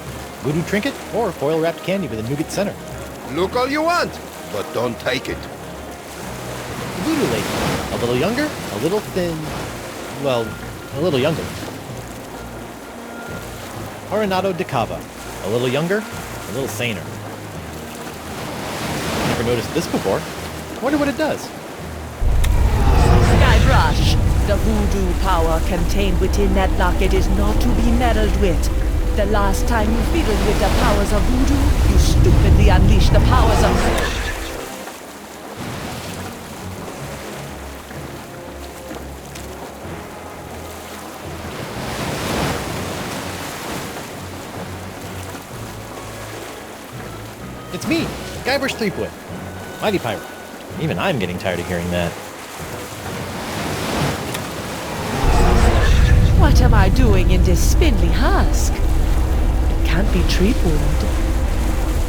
Voodoo trinket or foil-wrapped candy with a nougat center. Look all you want, but don't take it. Voodoo lady. A little younger, a little thin... well, a little younger. Coronado DeCava. A little younger, a little saner. Never noticed this before. Wonder what it does. Guybrush, the voodoo power contained within that locket is not to be meddled with. The last time you fiddled with the powers of voodoo, you stupidly unleashed the powers of... It's me, Guybrush Threepwood. Mighty Pirate. Even I'm getting tired of hearing that. What am I doing in this spindly husk? It can't be Threepwood.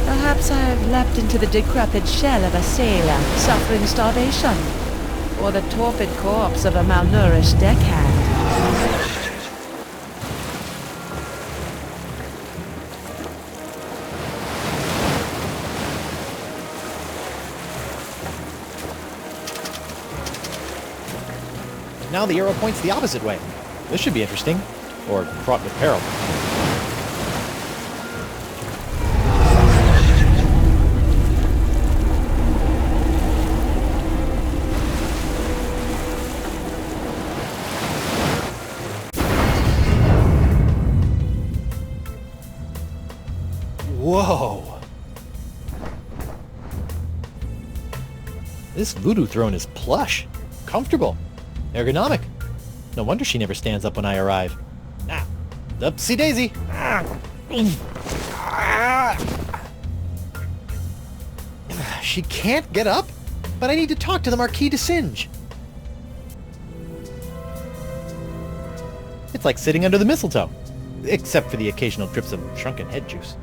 Perhaps I have leapt into the decrepit shell of a sailor suffering starvation, or the torpid corpse of a malnourished deckhand. Now the arrow points the opposite way. This should be interesting, or fraught with peril. Whoa! This voodoo throne is plush, comfortable, ergonomic. No wonder she never stands up when I arrive. Ah, upsy daisy. She can't get up, but I need to talk to the Marquis de Singe. It's like sitting under the mistletoe, except for the occasional drips of shrunken head juice.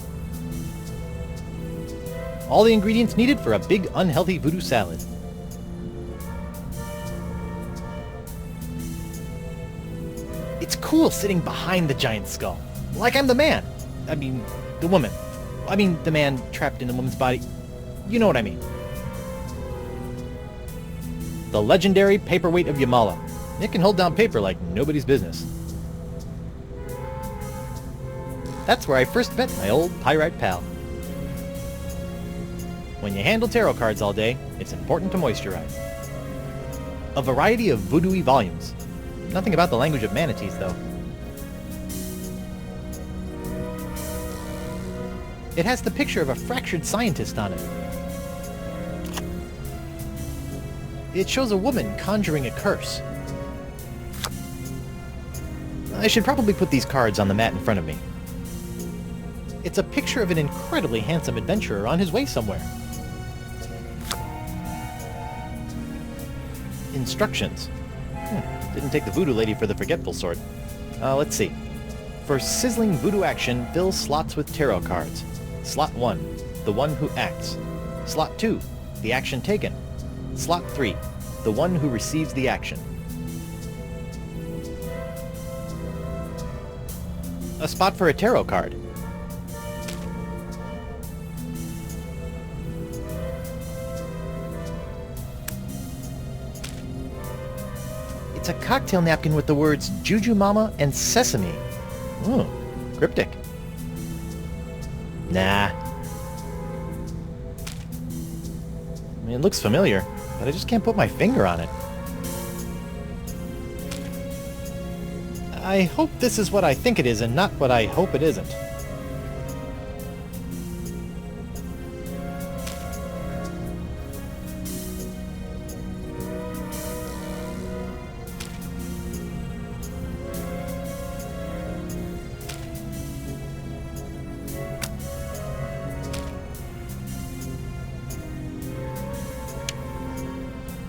All the ingredients needed for a big, unhealthy voodoo salad. It's cool sitting behind the giant skull. Like I'm the man. I mean, the woman. I mean, the man trapped in the woman's body. You know what I mean. The legendary paperweight of Yamala. It can hold down paper like nobody's business. That's where I first met my old pyrite pal. When you handle tarot cards all day, it's important to moisturize. A variety of voodoo-y volumes. Nothing about the language of manatees, though. It has the picture of a fractured scientist on it. It shows a woman conjuring a curse. I should probably put these cards on the mat in front of me. It's a picture of an incredibly handsome adventurer on his way somewhere. Instructions. Didn't take the voodoo lady for the forgetful sort. Let's see. For sizzling voodoo action, fill slots with tarot cards. Slot 1, the one who acts. Slot 2, the action taken. Slot 3, the one who receives the action. A spot for a tarot card. It's a cocktail napkin with the words Juju Mama and Sesame. Ooh, cryptic. Nah. I mean, it looks familiar, but I just can't put my finger on it. I hope this is what I think it is and not what I hope it isn't.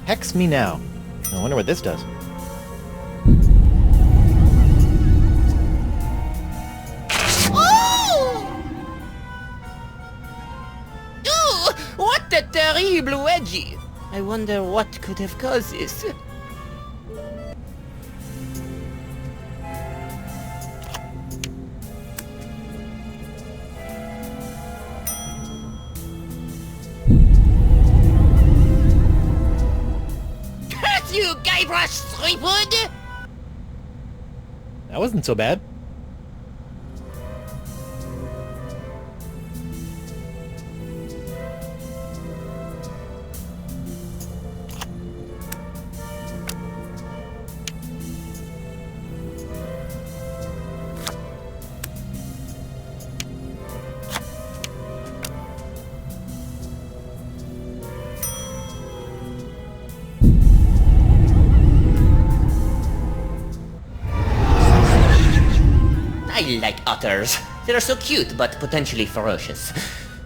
Hex me now. I wonder what this does. What a terrible wedgie! I wonder what could have caused this. Curse you, Guybrush Threepwood! That wasn't so bad. I like otters. They're so cute, but potentially ferocious.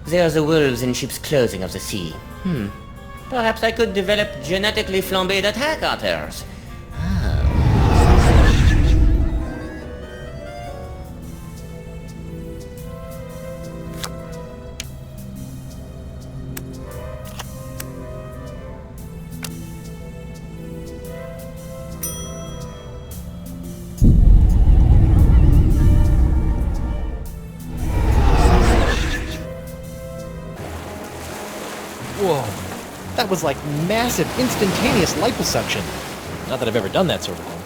They are the wolves in ship's clothing of the sea. Perhaps I could develop genetically flambéed attack otters. Whoa. That was like massive, instantaneous liposuction. Not that I've ever done that sort of thing.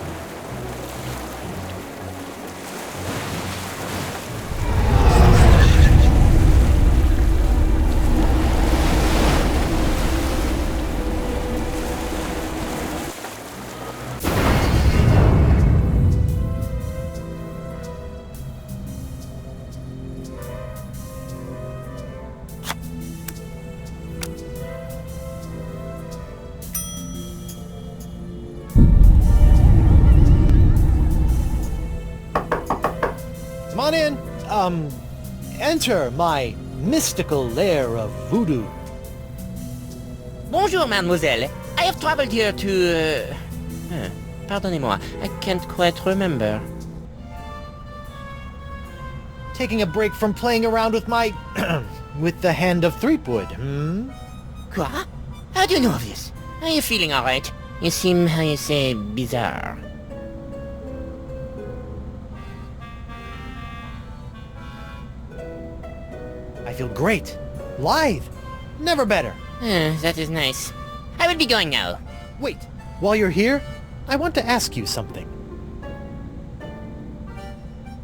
Come on in. Enter my mystical lair of voodoo. Bonjour, mademoiselle. I have traveled here to... Pardonnez-moi, I can't quite remember. Taking a break from playing around with my... with the hand of Threepwood, Quoi? How do you know of this? Are you feeling alright? You seem, how you say, bizarre. I feel great. Lithe. Never better. That is nice. I will be going now. Wait, while you're here, I want to ask you something.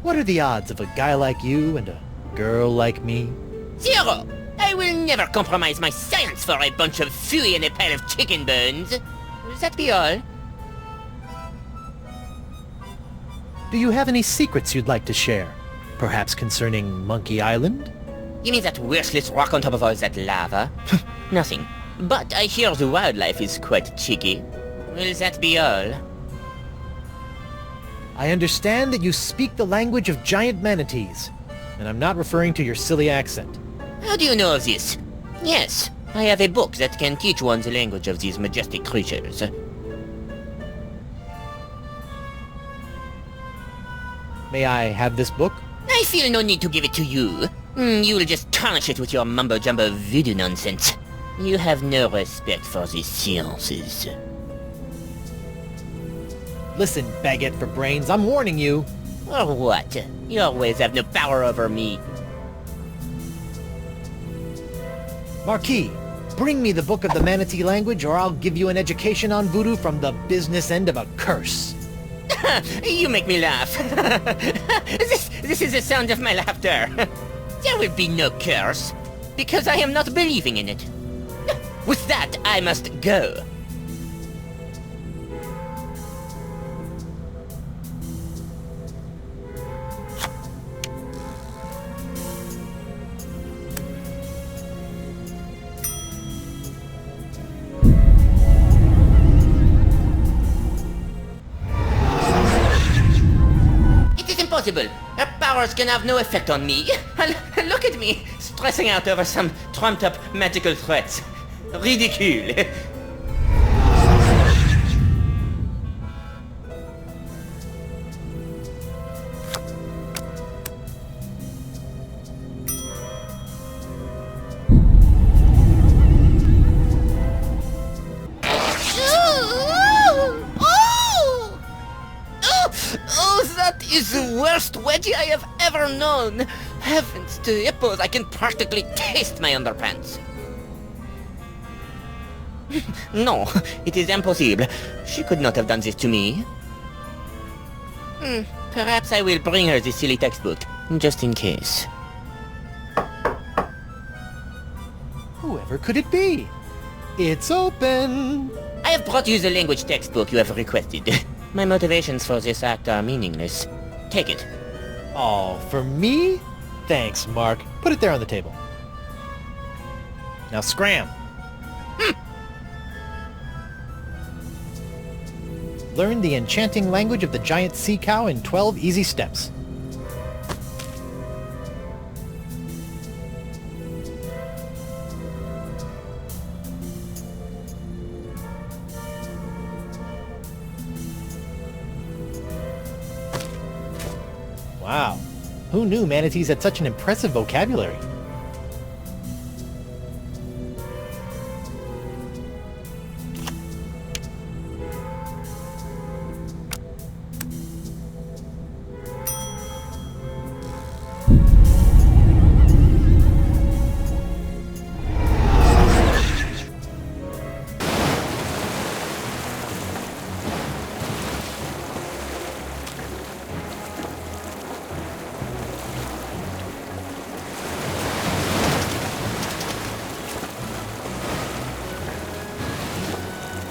What are the odds of a guy like you and a girl like me? 0! I will never compromise my science for a bunch of fooey and a pile of chicken bones. Will that be all? Do you have any secrets you'd like to share? Perhaps concerning Monkey Island? You mean that worthless rock on top of all that lava? Nothing. But I hear the wildlife is quite cheeky. Will that be all? I understand that you speak the language of giant manatees, and I'm not referring to your silly accent. How do you know of this? Yes, I have a book that can teach one the language of these majestic creatures. May I have this book? I feel no need to give it to you. You will just tarnish it with your mumbo-jumbo voodoo nonsense. You have no respect for the sciences. Listen, baguette for brains, I'm warning you. Or what? You always have no power over me. Marquis, bring me the book of the manatee language or I'll give you an education on voodoo from the business end of a curse. You make me laugh. This is the sound of my laughter. There will be no curse, because I am not believing in it. With that, I must go. Impossible. Her powers can have no effect on me. Look at me, stressing out over some trumped-up magical threats. Ridicule. Is the worst wedgie I have ever known. Heavens to hippos, I can practically taste my underpants. No, it is impossible. She could not have done this to me. Perhaps I will bring her the silly textbook, just in case. Whoever could it be? It's open! I have brought you the language textbook you have requested. My motivations for this act are meaningless. Take it. Oh, for me? Thanks, Mark. Put it there on the table. Now scram. Learn the enchanting language of the giant sea cow in 12 easy steps. Wow. Who knew manatees had such an impressive vocabulary?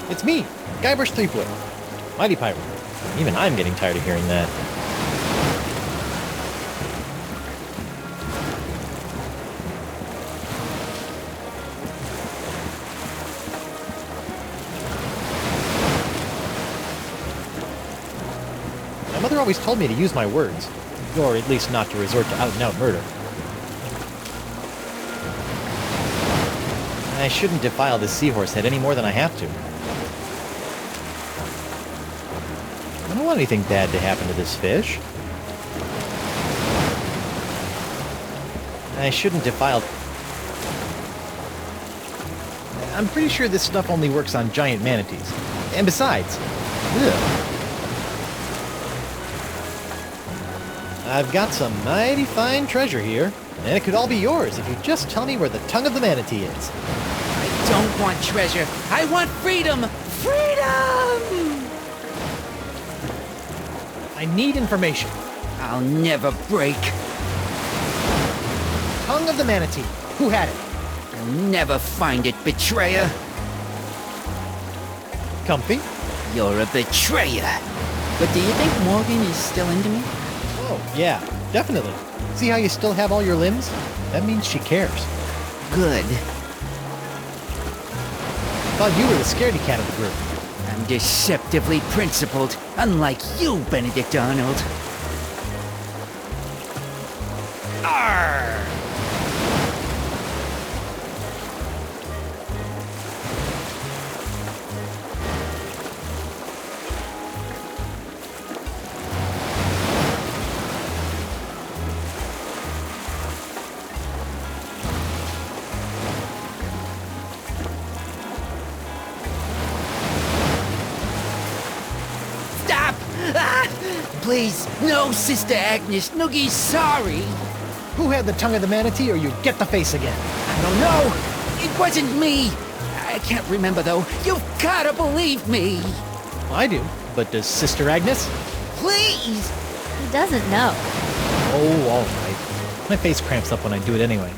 It's me, Guybrush Threepwood, Mighty Pirate. Even I'm getting tired of hearing that. My mother always told me to use my words, or at least not to resort to out-and-out murder. I shouldn't defile this seahorse head any more than I have to. I don't want anything bad to happen to this fish. I shouldn't defile... I'm pretty sure this stuff only works on giant manatees. And besides... Ugh. I've got some mighty fine treasure here, and it could all be yours if you just tell me where the tongue of the manatee is. I don't want treasure. I want freedom! Freedom! I need information. I'll never break. Tongue of the manatee. Who had it? You'll never find it, betrayer. Comfy? You're a betrayer. But do you think Morgan is still into me? Oh, yeah, definitely. See how you still have all your limbs? That means she cares. Good. Thought you were the scaredy cat of the group. I'm deceptively principled, unlike you, Benedict Arnold. Arr! Please, no, Sister Agnes. Noogie's sorry. Who had the tongue of the manatee, or you get the face again? I don't know. It wasn't me. I can't remember, though. You've gotta believe me. I do, but does Sister Agnes? Please. He doesn't know. Oh, all right. My face cramps up when I do it anyway.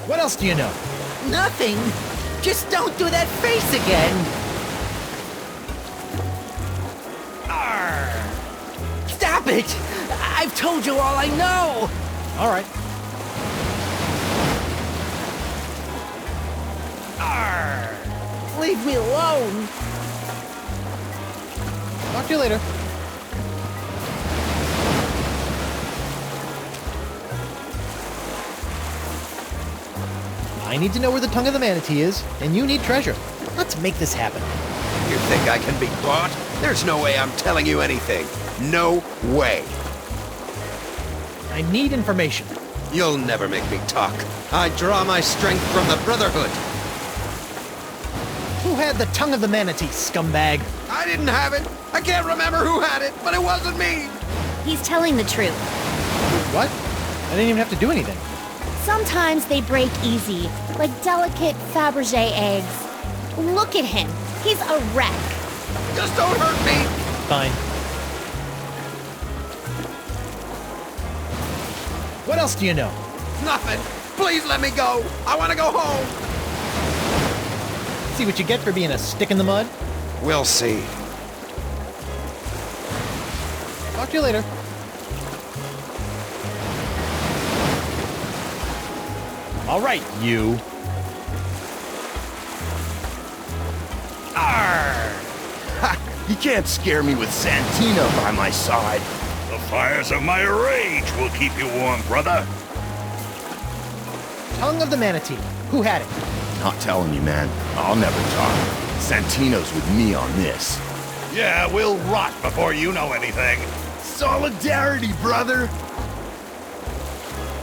What else do you know? Nothing. Just don't do that face again. Stop it! I've told you all I know! All right. Arr! Leave me alone! Talk to you later. I need to know where the tongue of the manatee is, and you need treasure. Let's make this happen. You think I can be bought? There's no way I'm telling you anything. No way. I need information. You'll never make me talk. I draw my strength from the Brotherhood. Who had the tongue of the manatee, scumbag? I didn't have it. I can't remember who had it, but it wasn't me. He's telling the truth. What? I didn't even have to do anything. Sometimes they break easy, like delicate Fabergé eggs. Look at him. He's a wreck. Just don't hurt me. Fine. What else do you know? Nothing. Please let me go. I want to go home. See what you get for being a stick in the mud? We'll see. Talk to you later. All right, you. Arr! Ha! You can't scare me with Santino by my side. The fires of my rage will keep you warm, brother. Tongue of the manatee. Who had it? Not telling you, man. I'll never talk. Santino's with me on this. Yeah, we'll rot before you know anything. Solidarity, brother!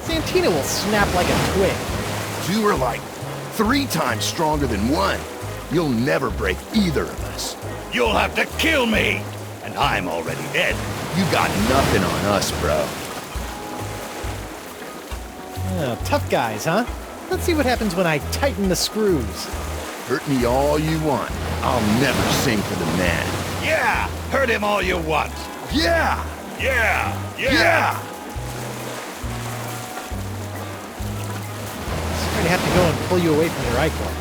Santino will snap like a twig. You are like 3 times stronger than 1. You'll never break either of us. You'll have to kill me! And I'm already dead. You got nothing on us, bro. Tough guys, huh? Let's see what happens when I tighten the screws. Hurt me all you want. I'll never sing for the man. Yeah! Hurt him all you want! Yeah! Yeah! Yeah! Sorry to have to go and pull you away from your icon.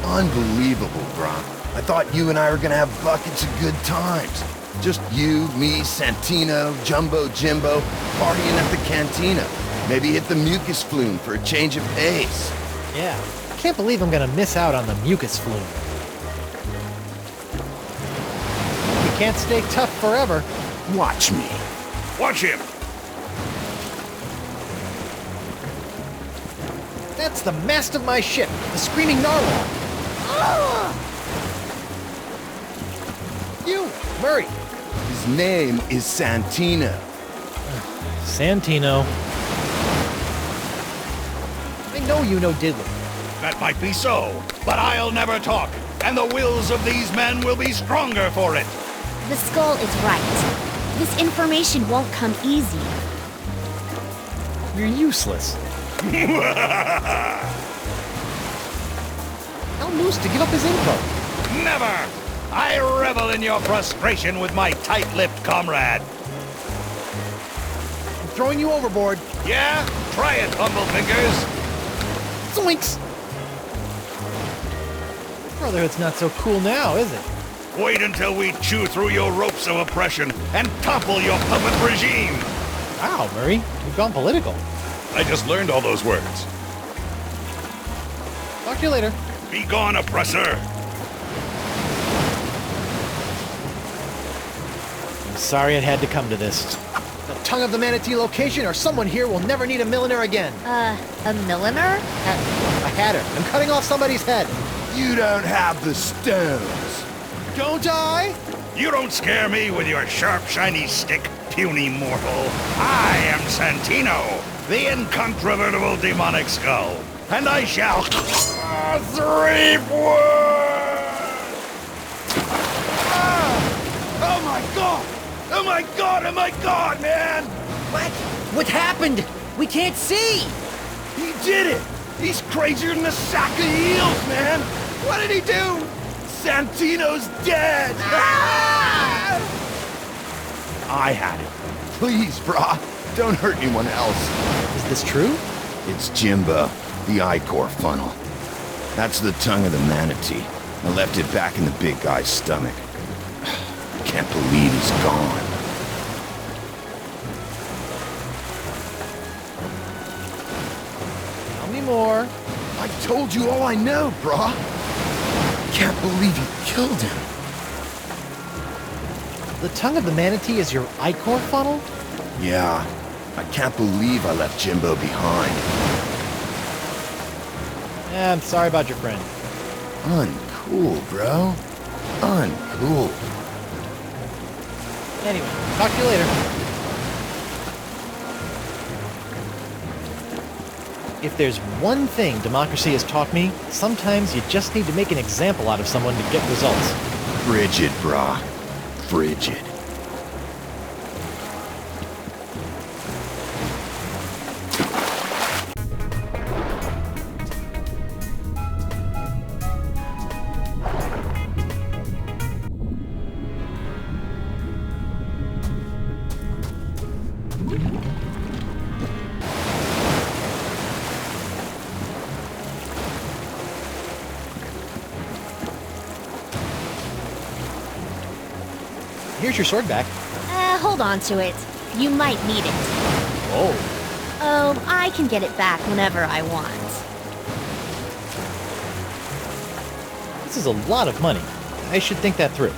Unbelievable, Gronk. I thought you and I were gonna have buckets of good times. Just you, me, Santino, Jumbo Jimbo, partying at the cantina. Maybe hit the mucus flume for a change of pace. Yeah, can't believe I'm gonna miss out on the mucus flume. You can't stay tough forever. Watch me. Watch him! That's the mast of my ship, the screaming narwhal. You, Murray. His name is Santino. Santino. I know you know diddly. That might be so, but I'll never talk, and the wills of these men will be stronger for it. The skull is right. This information won't come easy. You're useless. Tell Moose to give up his info. Never! I revel in your frustration with my tight-lipped comrade. I'm throwing you overboard. Yeah? Try it, Humblefingers. Zoinks! Brotherhood's not so cool now, is it? Wait until we chew through your ropes of oppression and topple your puppet regime. Wow, Murray, you've gone political. I just learned all those words. Talk to you later. Be gone, oppressor. I'm sorry it had to come to this. The tongue of the manatee location, or someone here will never need a milliner again. A milliner? I had her. I'm cutting off somebody's head. You don't have the stones. Don't I? You don't scare me with your sharp, shiny stick, puny mortal. I am Santino, the incontrovertible demonic skull, and I shall reap wood! Oh my god! Oh my god! Oh my god, man! What? What happened? We can't see! He did it! He's crazier than a sack of eels, man! What did he do? Santino's dead! Ah! I had it. Please, brah, don't hurt anyone else. Is this true? It's Jimbo, the I-Core funnel. That's the tongue of the manatee. I left it back in the big guy's stomach. Can't believe he's gone. Tell me more. I told you all I know, brah. Can't believe you killed him. The tongue of the manatee is your I-Core funnel? Yeah, I can't believe I left Jimbo behind. Yeah, I'm sorry about your friend. Uncool, bro. Uncool. Anyway, talk to you later. If there's one thing democracy has taught me, sometimes you just need to make an example out of someone to get results. Frigid, brah. Frigid. Here's your sword back. Hold on to it. You might need it. Oh. Oh, I can get it back whenever I want. This is a lot of money. I should think that through.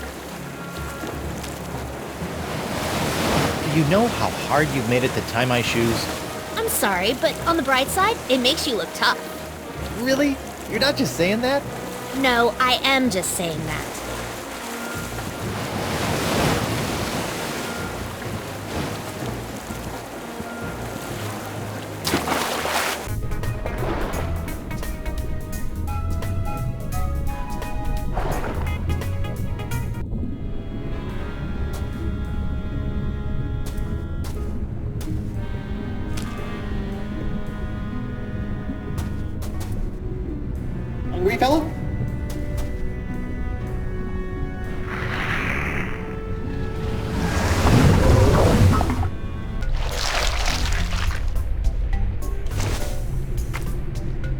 Do you know how hard you've made it to tie my shoes? I'm sorry, but on the bright side, it makes you look tough. Really? You're not just saying that? No, I am just saying that. hungry, fella?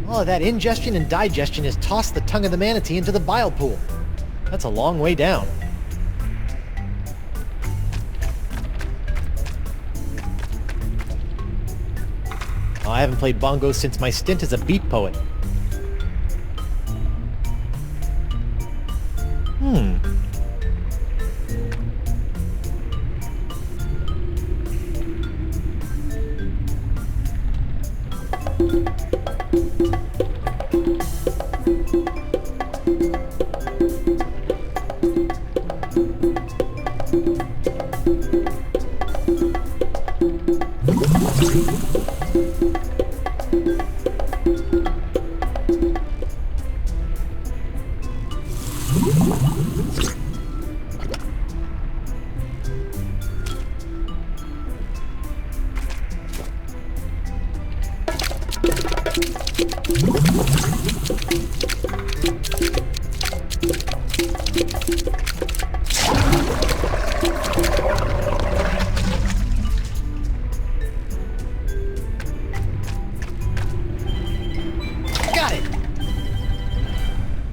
All of that ingestion and digestion has tossed the tongue of the manatee into the bile pool. That's a long way down. Oh, I haven't played bongos since my stint as a beat poet.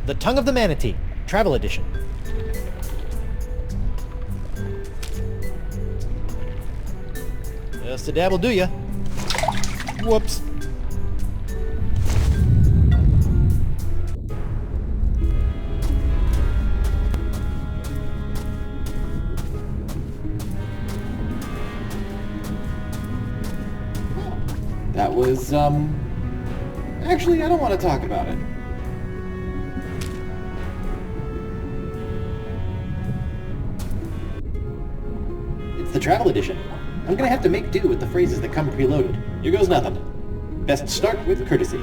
The Tongue of the Manatee, Travel Edition. Just a dab will do ya. Whoops. That was, actually, I don't want to talk about it. It's the travel edition. I'm gonna have to make do with the phrases that come preloaded. Here goes nothing. Best start with courtesy.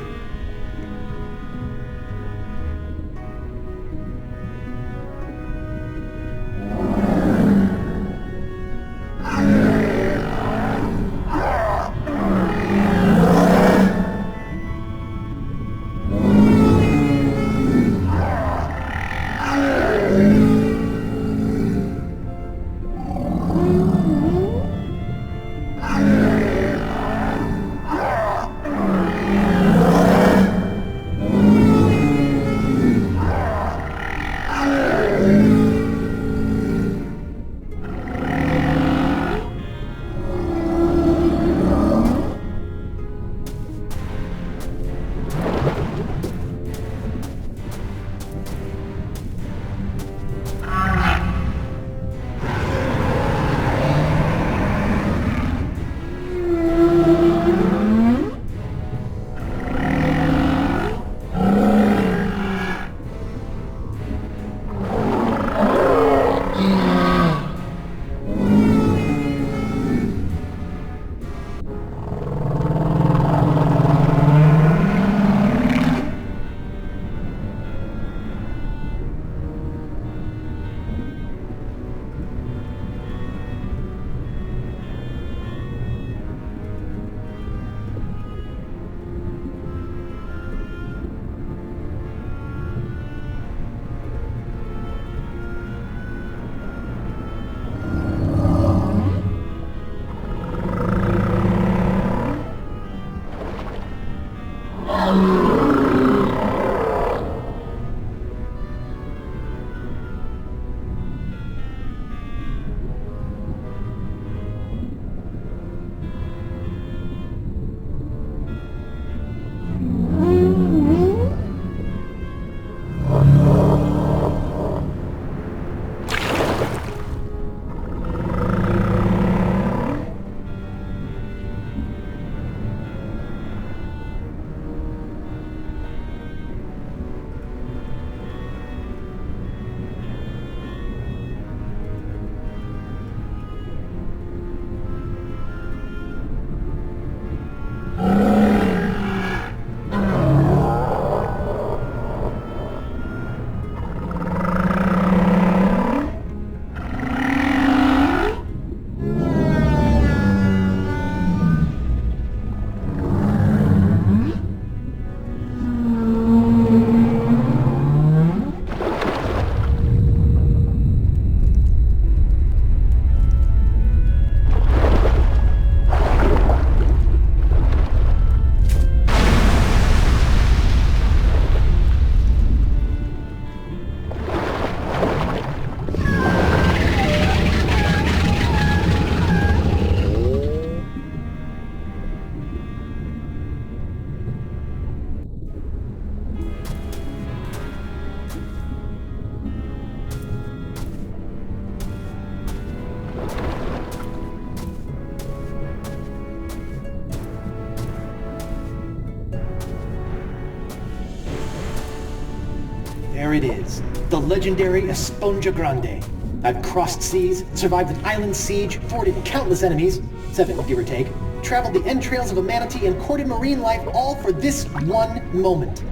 There it is. The legendary Esponja Grande. I've crossed seas, survived an island siege, thwarted countless enemies, 7 give or take, traveled the entrails of a manatee, and courted marine life, all for this one moment.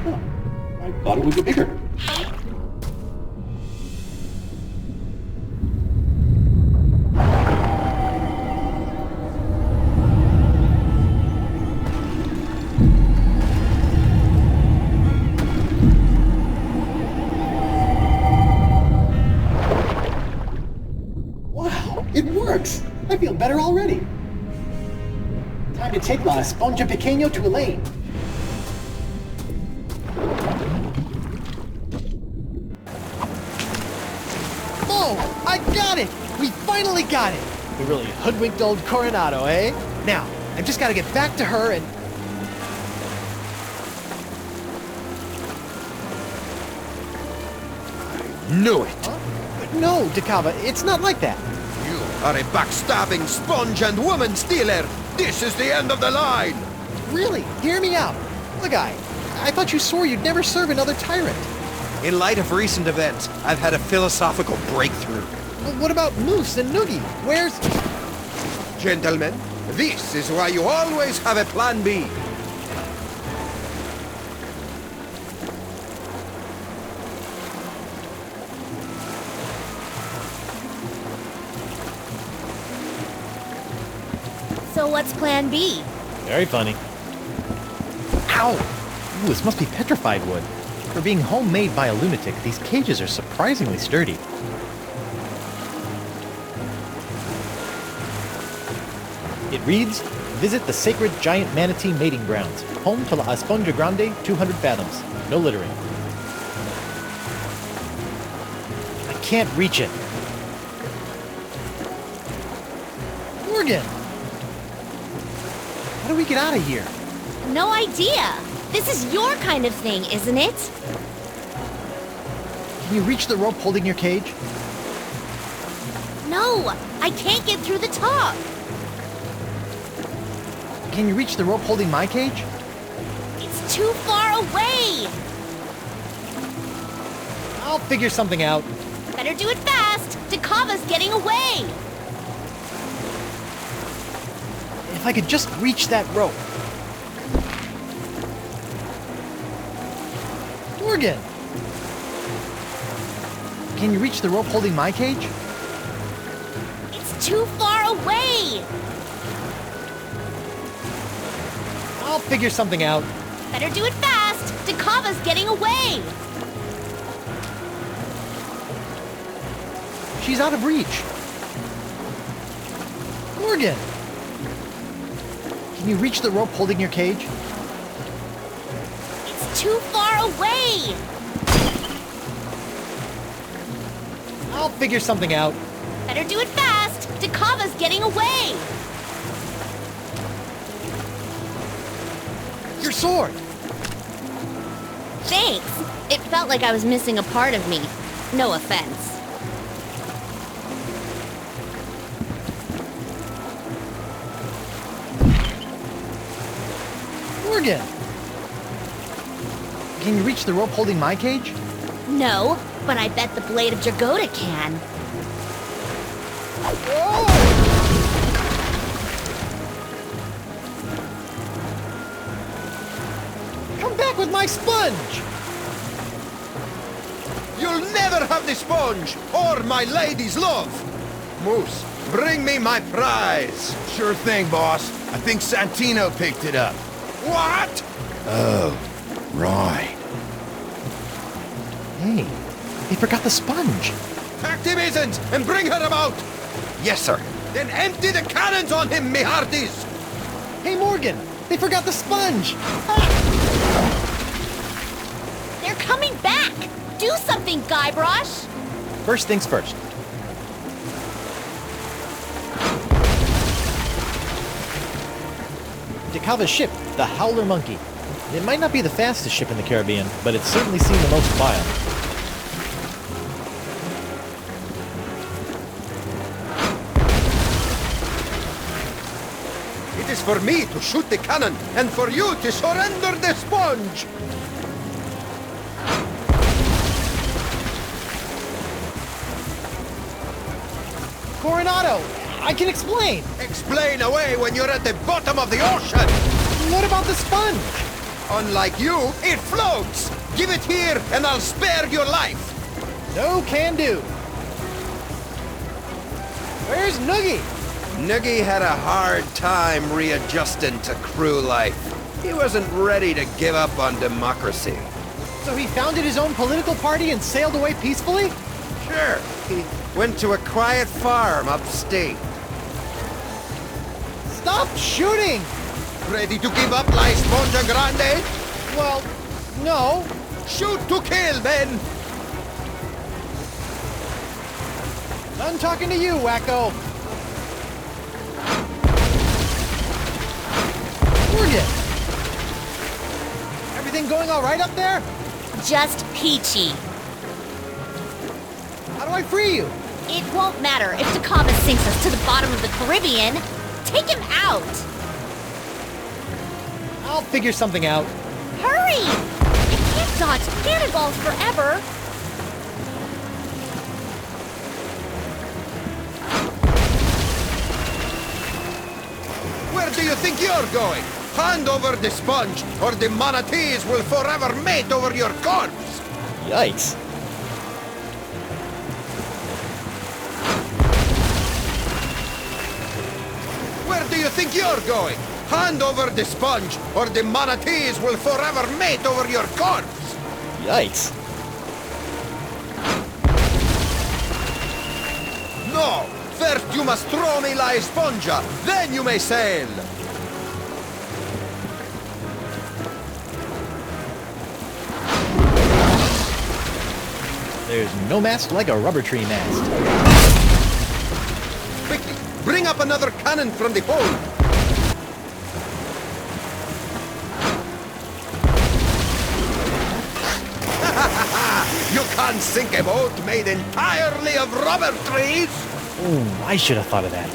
Huh. I thought it would be bigger. It works! I feel better already. Time to take La Esponja Pequeño to Elaine. Oh, I got it! We finally got it! We really hoodwinked old Coronado, eh? Now, I just gotta get back to her and... Knew it! Huh? No, Decava, it's not like that. You are a backstabbing sponge and woman stealer! This is the end of the line! Really? Hear me out. Look, I thought you swore you'd never serve another tyrant. In light of recent events, I've had a philosophical breakthrough. Well, what about Moose and Noogie? Where's... Gentlemen, this is why you always have a plan B. So what's plan B? Very funny. Ow! Ooh, this must be petrified wood. For being homemade by a lunatic, these cages are surprisingly sturdy. It reads, visit the sacred giant manatee mating grounds, home to La Esponja Grande, 200 fathoms. No littering. I can't reach it. Morgan! How do we get out of here? No idea. This is your kind of thing, isn't it? Can you reach the rope holding your cage? No, I can't get through the top. Can you reach the rope holding my cage? It's too far away. I'll figure something out. Better do it fast. Decava's getting away. If I could just reach that rope. Morgan! Can you reach the rope holding my cage? It's too far away. I'll figure something out. Better do it fast. Decava's getting away. She's out of reach. Morgan! Can you reach the rope holding your cage? It's too far away. I'll figure something out. Better do it fast. Decava's getting away. Your sword! Thanks. It felt like I was missing a part of me. No offense. Morgan! Can you reach the rope holding my cage? No, but I bet the blade of Jagoda can. Come back with my sponge! You'll never have the sponge, or my lady's love! Moose, bring me my prize! Sure thing, boss. I think Santino picked it up. What? Oh, right. Hey, they forgot the sponge. Pack the misons and bring her about! Yes, sir. Then empty the cannons on him, me hearties! Hey, Morgan, they forgot the sponge. They're coming back. Do something, Guybrush. First things first. Decava's ship, the Howler Monkey. It might not be the fastest ship in the Caribbean, but it's certainly seen the most fire. It is for me to shoot the cannon, and for you to surrender the sponge! Coronado, I can explain. Explain away when you're at the bottom of the ocean! What about the sponge? Unlike you, it floats! Give it here and I'll spare your life! No can do. Where's Noogie? Noogie had a hard time readjusting to crew life. He wasn't ready to give up on democracy. So he founded his own political party and sailed away peacefully? Sure, he went to a quiet farm upstate. Stop shooting! Ready to give up La Esponja Grande? Well, no. Shoot to kill, then! Done talking to you, wacko. Morgan! Everything going all right up there? Just peachy. How do I free you? It won't matter if Takava sinks us to the bottom of the Caribbean. Take him out! I'll figure something out. Hurry! I can't dodge cannonballs forever. Where do you think you're going? Hand over the sponge, or the manatees will forever mate over your corpse! Yikes. Where do you think you're going? Hand over the sponge, or the manatees will forever mate over your corpse! Yikes. No! First you must throw me La Esponja, then you may sail! There's no mast like a rubber tree mast. Quickly, bring up another cannon from the hold! You can't sink a boat made entirely of rubber trees! Ooh, I should have thought of that.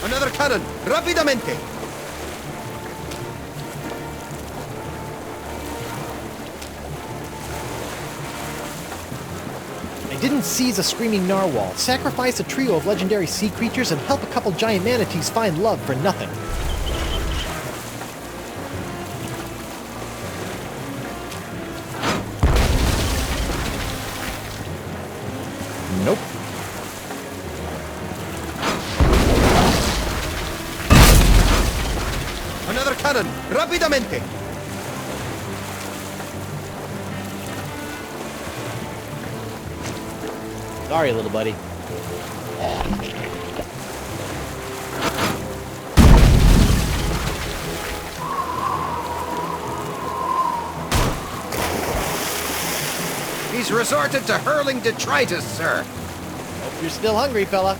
Another cannon, rapidamente! I didn't seize a screaming narwhal, sacrifice a trio of legendary sea creatures, and help a couple giant manatees find love for nothing. Nope. Another cannon, rapidamente! Sorry, little buddy. He's resorted to hurling detritus, sir. Hope you're still hungry, fella.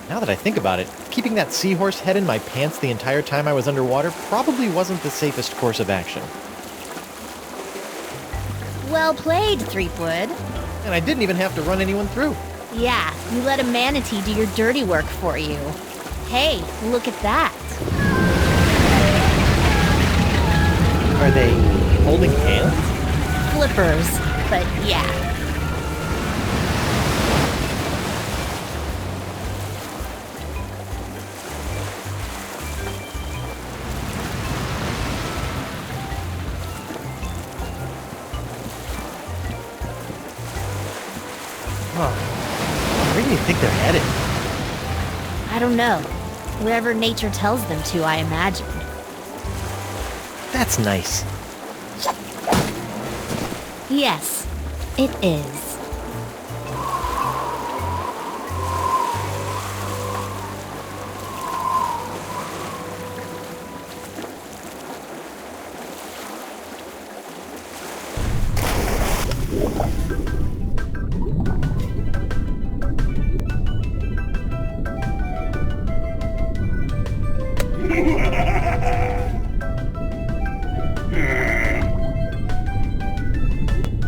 Now that I think about it, keeping that seahorse head in my pants the entire time I was underwater probably wasn't the safest course of action. Well played, Threepwood. And I didn't even have to run anyone through. Yeah, you let a manatee do your dirty work for you. Hey, look at that. Are they holding hands? Flippers, but yeah. Where do you think they're headed? I don't know. Wherever nature tells them to, I imagine. That's nice. Yes, it is.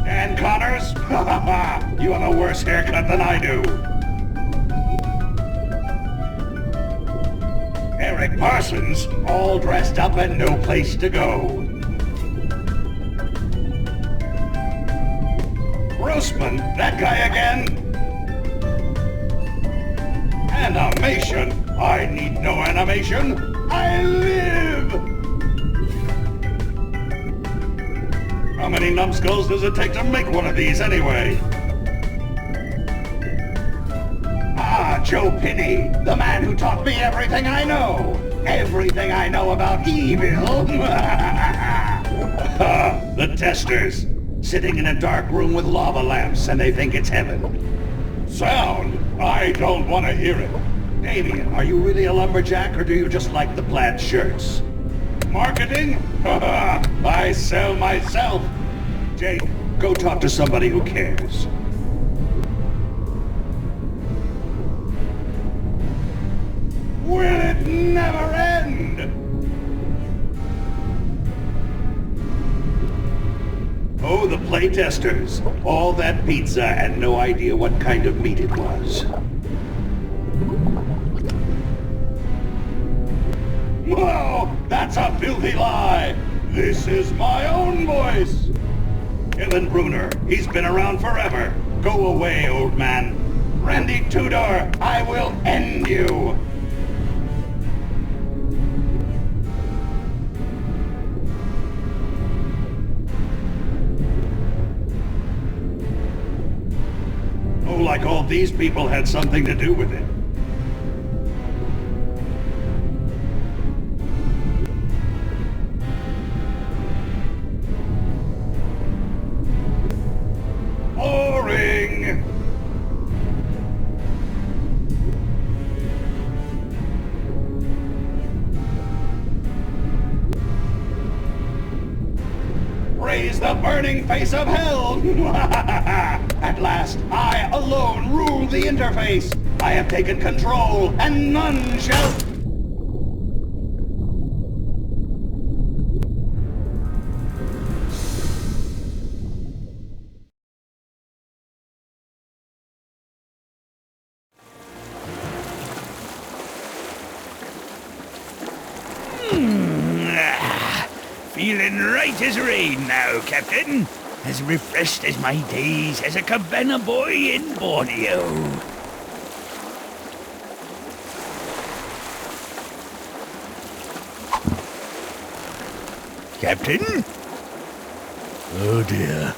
Dan Connors? You have a worse haircut than I do. Eric Parsons, all dressed up and no place to go. Grossman, that guy again? Animation? I need no animation. I live! How many numbskulls does it take to make one of these anyway? Ah, Joe Pinney, the man who taught me everything I know. Everything I know about evil. The testers, sitting in a dark room with lava lamps and they think it's heaven. Sound? I don't want to hear it. Damien, are you really a lumberjack or do you just like the plaid shirts? Marketing? I sell myself. Jake, go talk to somebody who cares. Will it never end? Oh, the playtesters. All that pizza and no idea what kind of meat it was. Whoa! That's a filthy lie! This is my own voice! Kevin Bruner, he's been around forever. Go away, old man. Randy Tudor, I will end you! Oh, like all these people had something to do with it. Boring! Raise the burning face of hell! At last, I alone rule the interface! I have taken control, and none shall... Feeling right as rain now, Captain. As refreshed as my days as a cabana boy in Borneo. Captain? Oh dear.